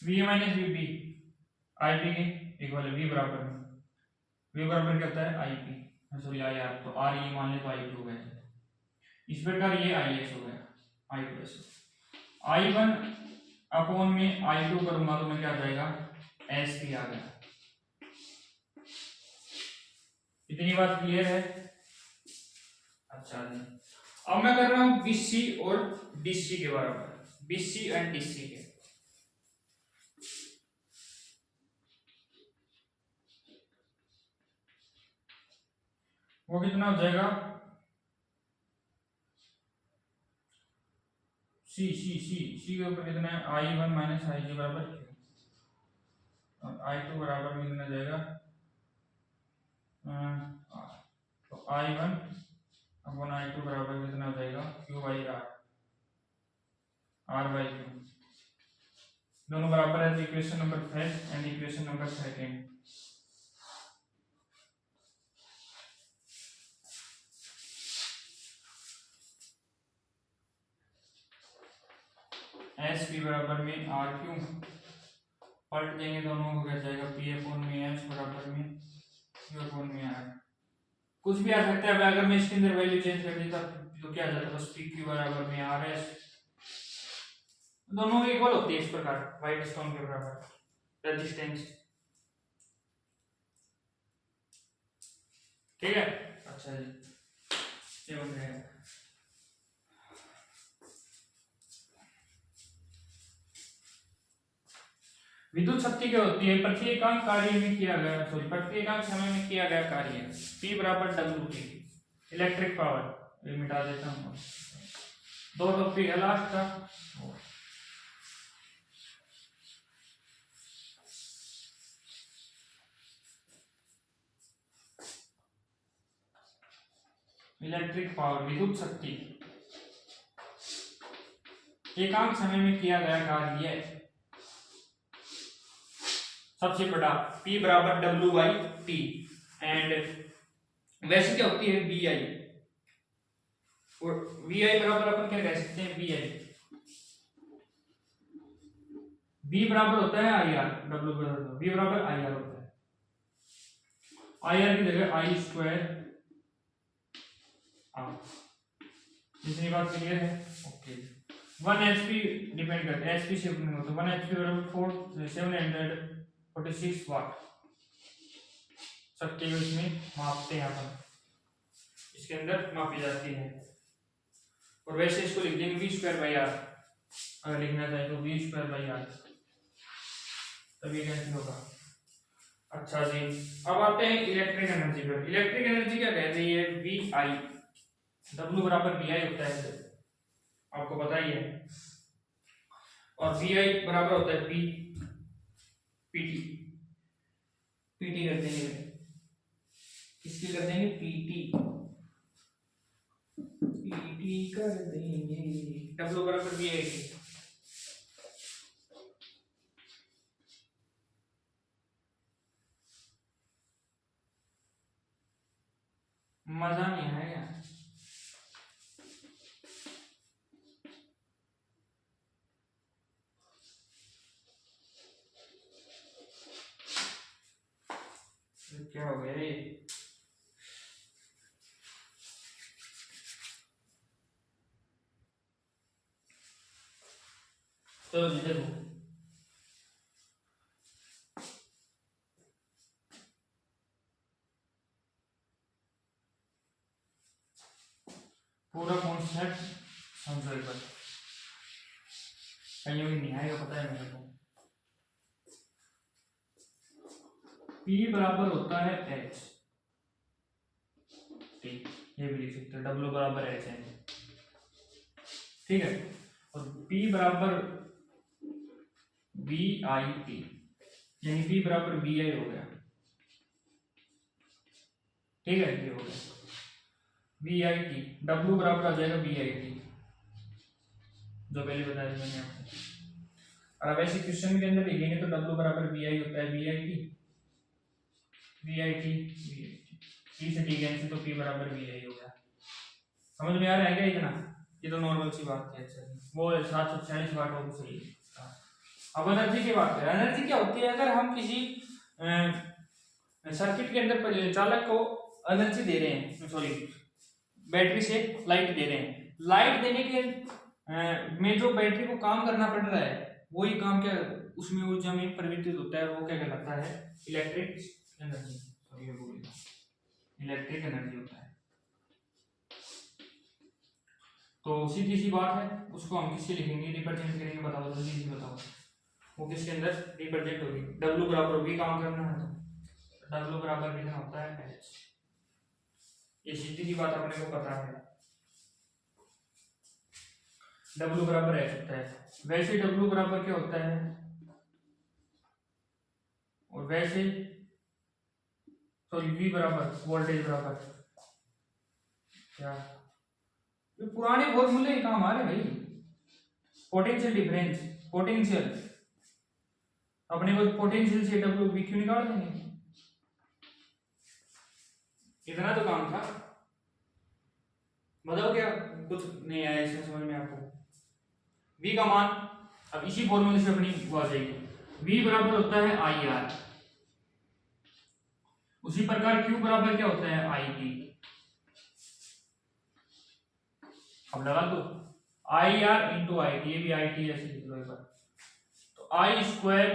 V minus V B I P के इक्वल है वी बराबर में, वी बराबर क्या होता है I P, sorry I R, तो आर ये मान ले तो आई टू हो गया, इस प्रकार ये आई एस हो गया, I two S, I one upon में आई टू करूंगा तो मैं क्या आ जाएगा एस पी आ गया। इतनी बात क्लियर है? अच्छा जी, अब मैं कर रहा हूं बीसी और डीसी के बराबर, बीसी एंड डीसी के, वो कितना हो जाएगा, सी सी सी सी के ऊपर कितना है आई वन माइनस आई जी बराबर क्यू, और आई टू बराबर में कितना जाएगा तो I one upon I two बराबर कितना हो जाएगा Q by R, R by Q, दोनों बराबर है, equation number first and equation number second. S P बराबर में आर क्यू, पलट देंगे दोनों को, क्या जाएगा पी अपॉन में एस बराबर में क्यू अपॉन में आर, कुछ भी आ सकता है, अगर मैं इसके अंदर वैल्यू चेंज कर देता तो क्या आ जाता, बस पी क्यू बराबर में आर एस, दोनों इक्वल होती है इस प्रकार, व्हाइट स्टोन के बराबर रेजिस्टेंस, ठीक है। अच्छा जी, ये बन गया। विद्युत शक्ति क्या होती है, प्रत्येकांक कार्य में किया गया, सॉरी प्रत्येकांक समय में किया गया कार्य, P बराबर डब्ल्यू टी, इलेक्ट्रिक पावर, ये मिटा देता हूँ, दो टॉपिक है लास्ट का, इलेक्ट्रिक पावर विद्युत शक्ति, एकांक समय में किया गया कार्य, सबसे बड़ा P बराबर डब्ल्यू बाई टी, एंड वैसे क्या होती है बी आई, और वी आई बराबर अपन क्या कह सकते हैं बी आई, बी बराबर होता है आई आर, डब्ल्यू बराबर वी बराबर आई आर होता है, आई आर की जगह आई स्क्वायर आर, इतनी बात क्लियर है? ओके, 1 एचपी डिपेंड करता है, एचपी से अपने को, तो 1 एचपी बराबर 746 वाट शक्ति इसमें मापते हैं अपन, इसके अंदर मापी जाती है, और वैसे इसको लिख देंगे वी स्क्वायर बाई आर, अगर लिखना चाहे तो वी स्क्वायर बाई आर, तभी कैंसिल होगा। अच्छा जी, अब आते हैं इलेक्ट्रिक एनर्जी पर। इलेक्ट्रिक एनर्जी क्या कहते हैं, वी आई, डब्ल्यू बराबर वी आई होता है, आपको पता ही है, और वी आई बराबर होता है पी पीटी, पीटी कर देंगे, किसकी कर देंगे, पीटी, पीटी कर देंगे, डब्ल्यू बराबर वी आई टी। मजा नहीं आएगा। क्या हो गया ये, तो देखो पूरा कॉन्सेप्ट समझो एक बार, कहीं भी नहीं आएगा, पता है मेरे को। P बराबर होता है H, ठीक, ये भी लिख सकते हैं, W बराबर H है, ठीक है, और P बराबर VIT, यानी P बराबर VI हो गया, ठीक है, ये हो गया VIT, W बराबर आ जाएगा VIT, जो पहले बताया था मैंने आपको। और अब ऐसे क्वेश्चन के अंदर लिखेंगे तो W बराबर VI होता है VIT, P से T कैंसिल, तो P बराबर VI हो गया। समझ में आ रहा है क्या इतना? ये तो नॉर्मल सी बात है, वो 746 वाट वो सही है। अब एनर्जी की बात करें, एनर्जी क्या होती है, अगर हम किसी सर्किट के अंदर चालक को एनर्जी दे रहे हैं, सॉरी बैटरी से लाइट दे रहे हैं, लाइट देने के में जो बैटरी को काम करना पड़ रहा है, वही काम क्या उसमें ऊर्जा में परिवर्तित होता है, वो क्या कहलाता है, इलेक्ट्रिक एनर्जी, सॉरी ये बोल इलेक्ट्रिक एनर्जी होता है। तो सीधी सी बात है, उसको हम किससे लिखेंगे, रिप्रेजेंट करेंगे, बताओ जल्दी से बताओ, वो किसके अंदर रिप्रेजेंट होगी, W बराबर भी काम करना है तो W बराबर कितना होता है H, ये सीधी सी बात अपने को पता है, W बराबर H होता है। वैसे W बराबर क्या होता है, और वैसे सॉरी V बराबर वोल्टेज बराबर क्या, ये पुराने फॉर्मूले काम आ रहे भाई, पोटेंशियल डिफरेंस, पोटेंशियल, अपने को पोटेंशियल से W V क्यों निकाल देंगे, इतना तो काम था, बताओ क्या कुछ नहीं आया इसमें समझ में आपको। V का मान अब इसी फॉर्मूले से अपनी वो आ जाएगी, V बराबर होता है IR, उसी प्रकार Q बराबर क्या होता है IT, अब लगा दो IR इंटू IT, ये भी IT ऐसे लिख लो एक बार, तो I स्क्वायर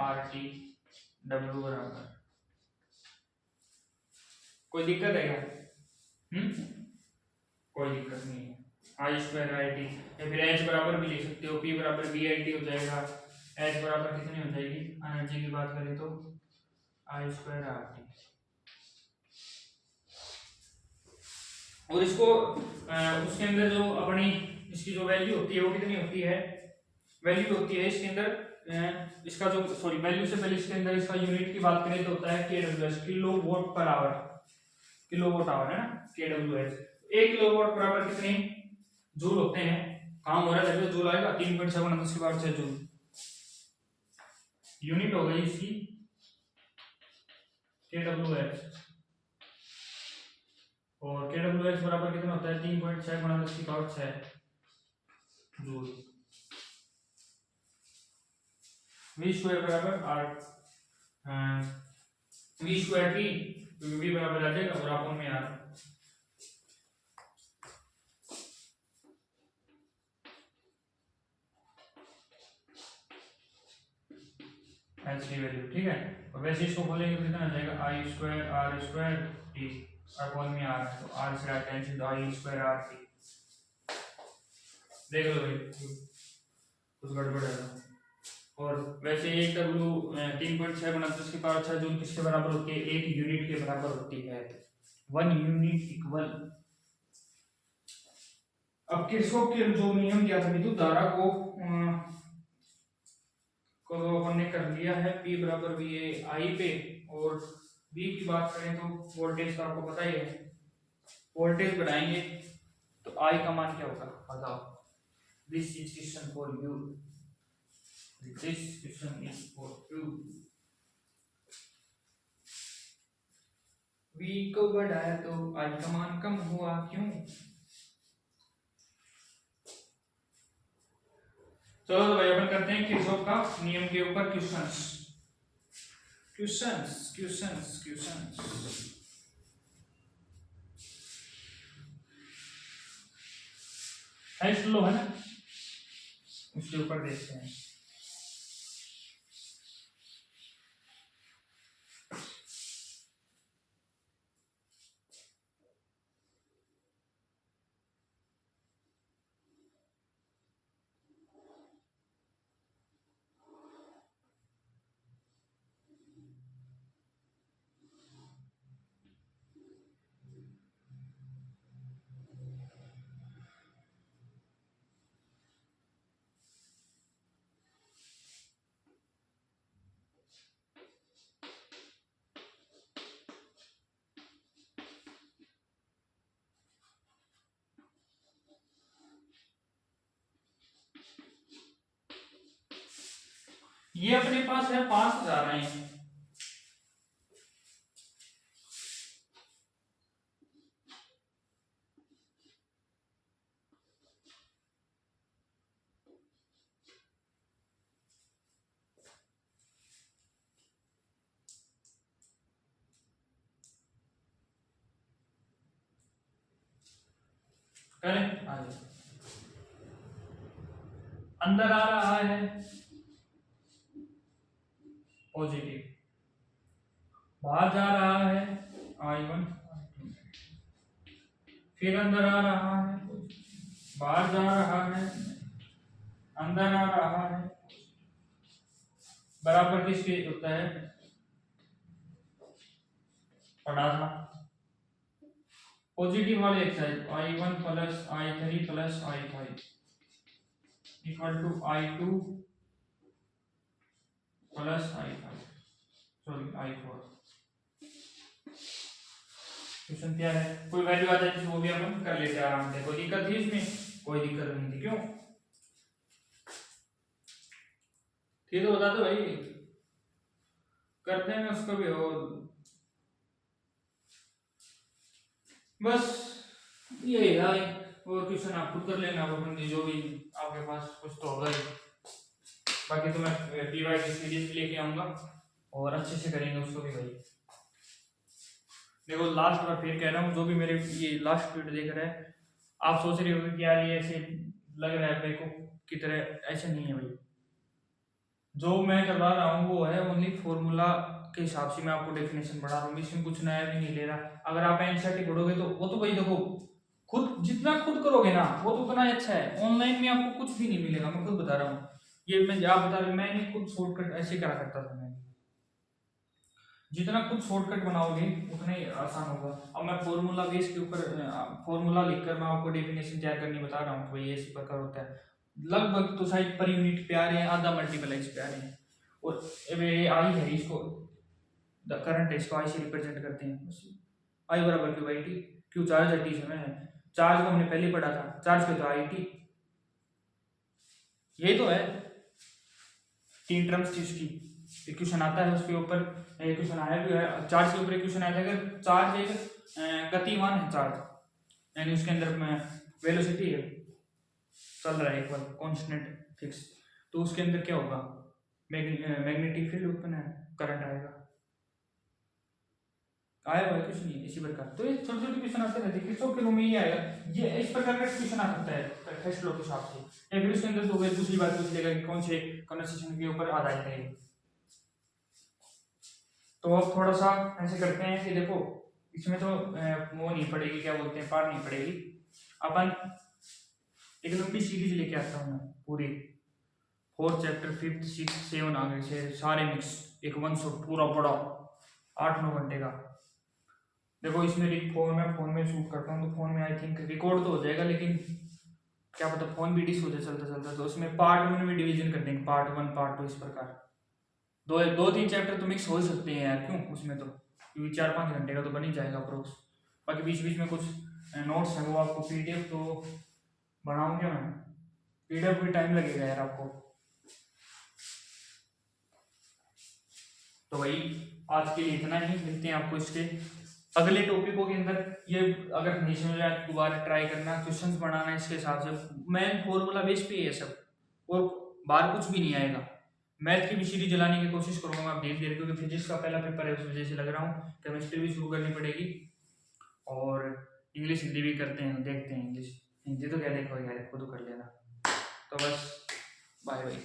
RT W बराबर, कोई दिक्कत है क्या, कोई दिक्कत नहीं है, I स्क्वायर RT, या फिर H बराबर भी लिख सकते हो, P बराबर VIT हो जाएगा, H बराबर कितनी हो जाएगी, एनर्जी की बात करें तो I स्क्वायर RT, और इसको उसके अंदर जो अपनी इसकी जो वैल्यू होती है वो कितनी होती है, वैल्यू होती है इसके अंदर इसका जो सॉरी वैल्यू से पहले इसके अंदर इसका यूनिट की बात करें तो होता है kWh, kilo watt per hour, kilo watt hour है ना kWh, 1 kilo watt per hour कितने जूल होते हैं, काम हो रहा है जब जूल आएगा 3.7 जूल, यूनिट हो गई इसकी kWh, और kWh बराबर कितना होता है 3.6 जूल, V स्क्वायर बराबर R V square T, V बराबर आ जाएगा और आप में R, H की वैल्यू, ठीक है, और वैसे इसको खोलेंगे तो कितना आ जाएगा I square R square T, upon में R, तो R से R कैंसिल, तो I स्क्वायर R T, देख लो भाई कुछ गड़बड़ है, और वैसे एक W 3.6 गुना 10 की पावर 6 जूल किसके बराबर होती है, 1 यूनिट के बराबर होती है, 1 यूनिट इक्वल। अब किरचॉफ के जो नियम दिया था विद्युत धारा को को तो अपन ने कर लिया है, P बराबर वी ए आई पे। और V की बात करें तो वोल्टेज का आपको पता ही है, वोल्टेज बढ़ाएंगे तो I का मान क्या होगा बताओ। This is question for you, this question is for you. V को बढ़ाया तो I का मान कम हुआ, क्यों? चलो तो भाई अपन करते हैं किरचॉफ का नियम के ऊपर क्वेश्चंस क्वेश्चंस क्वेश्चंस क्वेश्चंस। हाइस्ट लो है ना, उसके ऊपर देखते हैं। ये अपने पास है 5000 है, करें आगे। अंदर आ रहा है पॉजिटिव, बाहर जा रहा है I1, फिर अंदर आ रहा है, बाहर जा रहा है, अंदर आ रहा है, बराबर किसके होता है पढ़ाना। पॉजिटिव वाले एक्साइड I1 plus I3 plus I5 equal to I2 plus I5 sorry I4। Question क्या है, कोई वैल्यू आ जाती है वो भी अपन कर लेते हैं आराम से, कोई दिक्कत थी इसमें? कोई दिक्कत नहीं थी, क्यों थी तो बता दो भाई, करते हैं उसको भी। और बस यही है, और क्वेश्चन आप खुद कर लेना, अपन जो भी आपके पास कुछ तो होगा ही। बाकी तो मैं पीवाई की सीरीज लेके आऊंगा और अच्छे से करेंगे उसको भी भाई। देखो लास्ट बार फिर कह रहा हूँ, जो भी मेरे ये लास्ट वीडियो देख रहे हैं, आप सोच रहे हो कि यार ये ऐसे लग रहा है बेको की तरह, ऐसे नहीं है भाई। जो मैं करवा रहा हूँ वो है ओनली फॉर्मूला के हिसाब से मैं आपको डेफिनेशन पढ़ा रहा हूँ, इसमें कुछ नया भी नहीं ले रहा। अगर आप एनसीईआरटी पढ़ोगे तो वो तो भाई देखो खुद जितना खुद करोगे ना वो तो उतना ही अच्छा है, ऑनलाइन में आपको कुछ भी नहीं मिलेगा, मैं खुद बता रहा हूँ। ये मैं आप बता रहे, मैंने खुद शॉर्टकट ऐसे करा करता था मैं, जितना खुद शॉर्टकट बनाओगे उतना ही आसान होगा। अब मैं फॉर्मूला बेस के ऊपर फॉर्मूला लिखकर मैं आपको डेफिनेशन तैयार करनी बता रहा हूँ, तो भाई ऐसे प्रकार होता है। लगभग तो शायद पर यूनिट पे आ रहे हैं, आधा मल्टीप्लाइज पे आ रहे हैं। और ये आई है, इसको द करंट है, इसको आई से रिप्रेजेंट करते हैं। आई बराबर Q by T, Q charge है, टी समय है। चार्ज को हमने पहले पढ़ा था, चार्ज के तो आई टी, ये तो है तीन टर्म्स थी उसकी। इक्वेशन आता है उसके ऊपर, इक्वेशन आया भी है, चार्ज के ऊपर इक्वेशन आया था। अगर चार्ज एक गतिमान है चार्ज, यानी उसके अंदर वेलोसिटी है, चल रहा है एक बार कांस्टेंट फिक्स, तो उसके अंदर क्या होगा, मैग्नेटिक फील्ड उत्पन्न है, करंट आएगा। आया भाई कुछ नहीं इसी प्रकार। तो ये छोटे छोटे क्वेश्चन आते रहते हैं, किसको के रूम में ही आएगा, ये इस प्रकार का क्वेश्चन आ सकता है टेस्ट लो के हिसाब से। या फिर उसके अंदर तो वे दूसरी बात पूछ लेगा कि कौन से कन्वर्सेशन के ऊपर आधारित है। तो अब थोड़ा सा ऐसे करते हैं कि देखो इसमें तो वो नहीं पड़ेगी, क्या बोलते हैं, पार नहीं पड़ेगी। अपन एक लंबी सीरीज लेके आता हूँ मैं पूरी, 4 चैप्टर 5th 6th 7 आगे से सारे मिक्स, एक वन शॉट पूरा बड़ा 8-9 घंटे का। देखो इसमें फोन में शूट करता हूँ तो फोन में आई थिंक रिकॉर्ड तो हो जाएगा, लेकिन क्या पता फोन भी डिस हो जाए चलता चलता, तो उसमें पार्ट 1 में डिवीजन कर देंगे, पार्ट 1 पार्ट 2 इस प्रकार। दो दो तीन चैप्टर तो मिक्स हो ही सकते हैं यार, क्यों उसमें तो, क्योंकि 4-5 घंटे का तो बन ही जाएगा अप्रोक्स। बाकी बीच बीच में कुछ नोट्स हैं वो आपको पीडीएफ तो बनाऊंगे मैं, पीडीएफ भी टाइम लगेगा यार आपको। तो वही आज के लिए इतना ही, मिलते हैं आपको इसके अगले टॉपिकों के अंदर। ये अगर नहीं समझ आए तो दोबारा ट्राई करना, क्वेश्चंस बनाना इसके हिसाब से, मेन फॉर्मूला बेस पे है सब, और बाहर कुछ भी नहीं आएगा। मैथ की भी सीरीज जलाने की कोशिश करूंगा मैं धीरे धीरे, क्योंकि फिजिक्स का पहला पेपर है उस वजह से लग रहा हूँ, केमिस्ट्री भी शुरू करनी पड़ेगी, और इंग्लिश हिंदी भी करते हैं, देखते हैं। इंग्लिश हिंदी तो क्या देखो यार, खुद कर लेना। तो बस बाय बाय।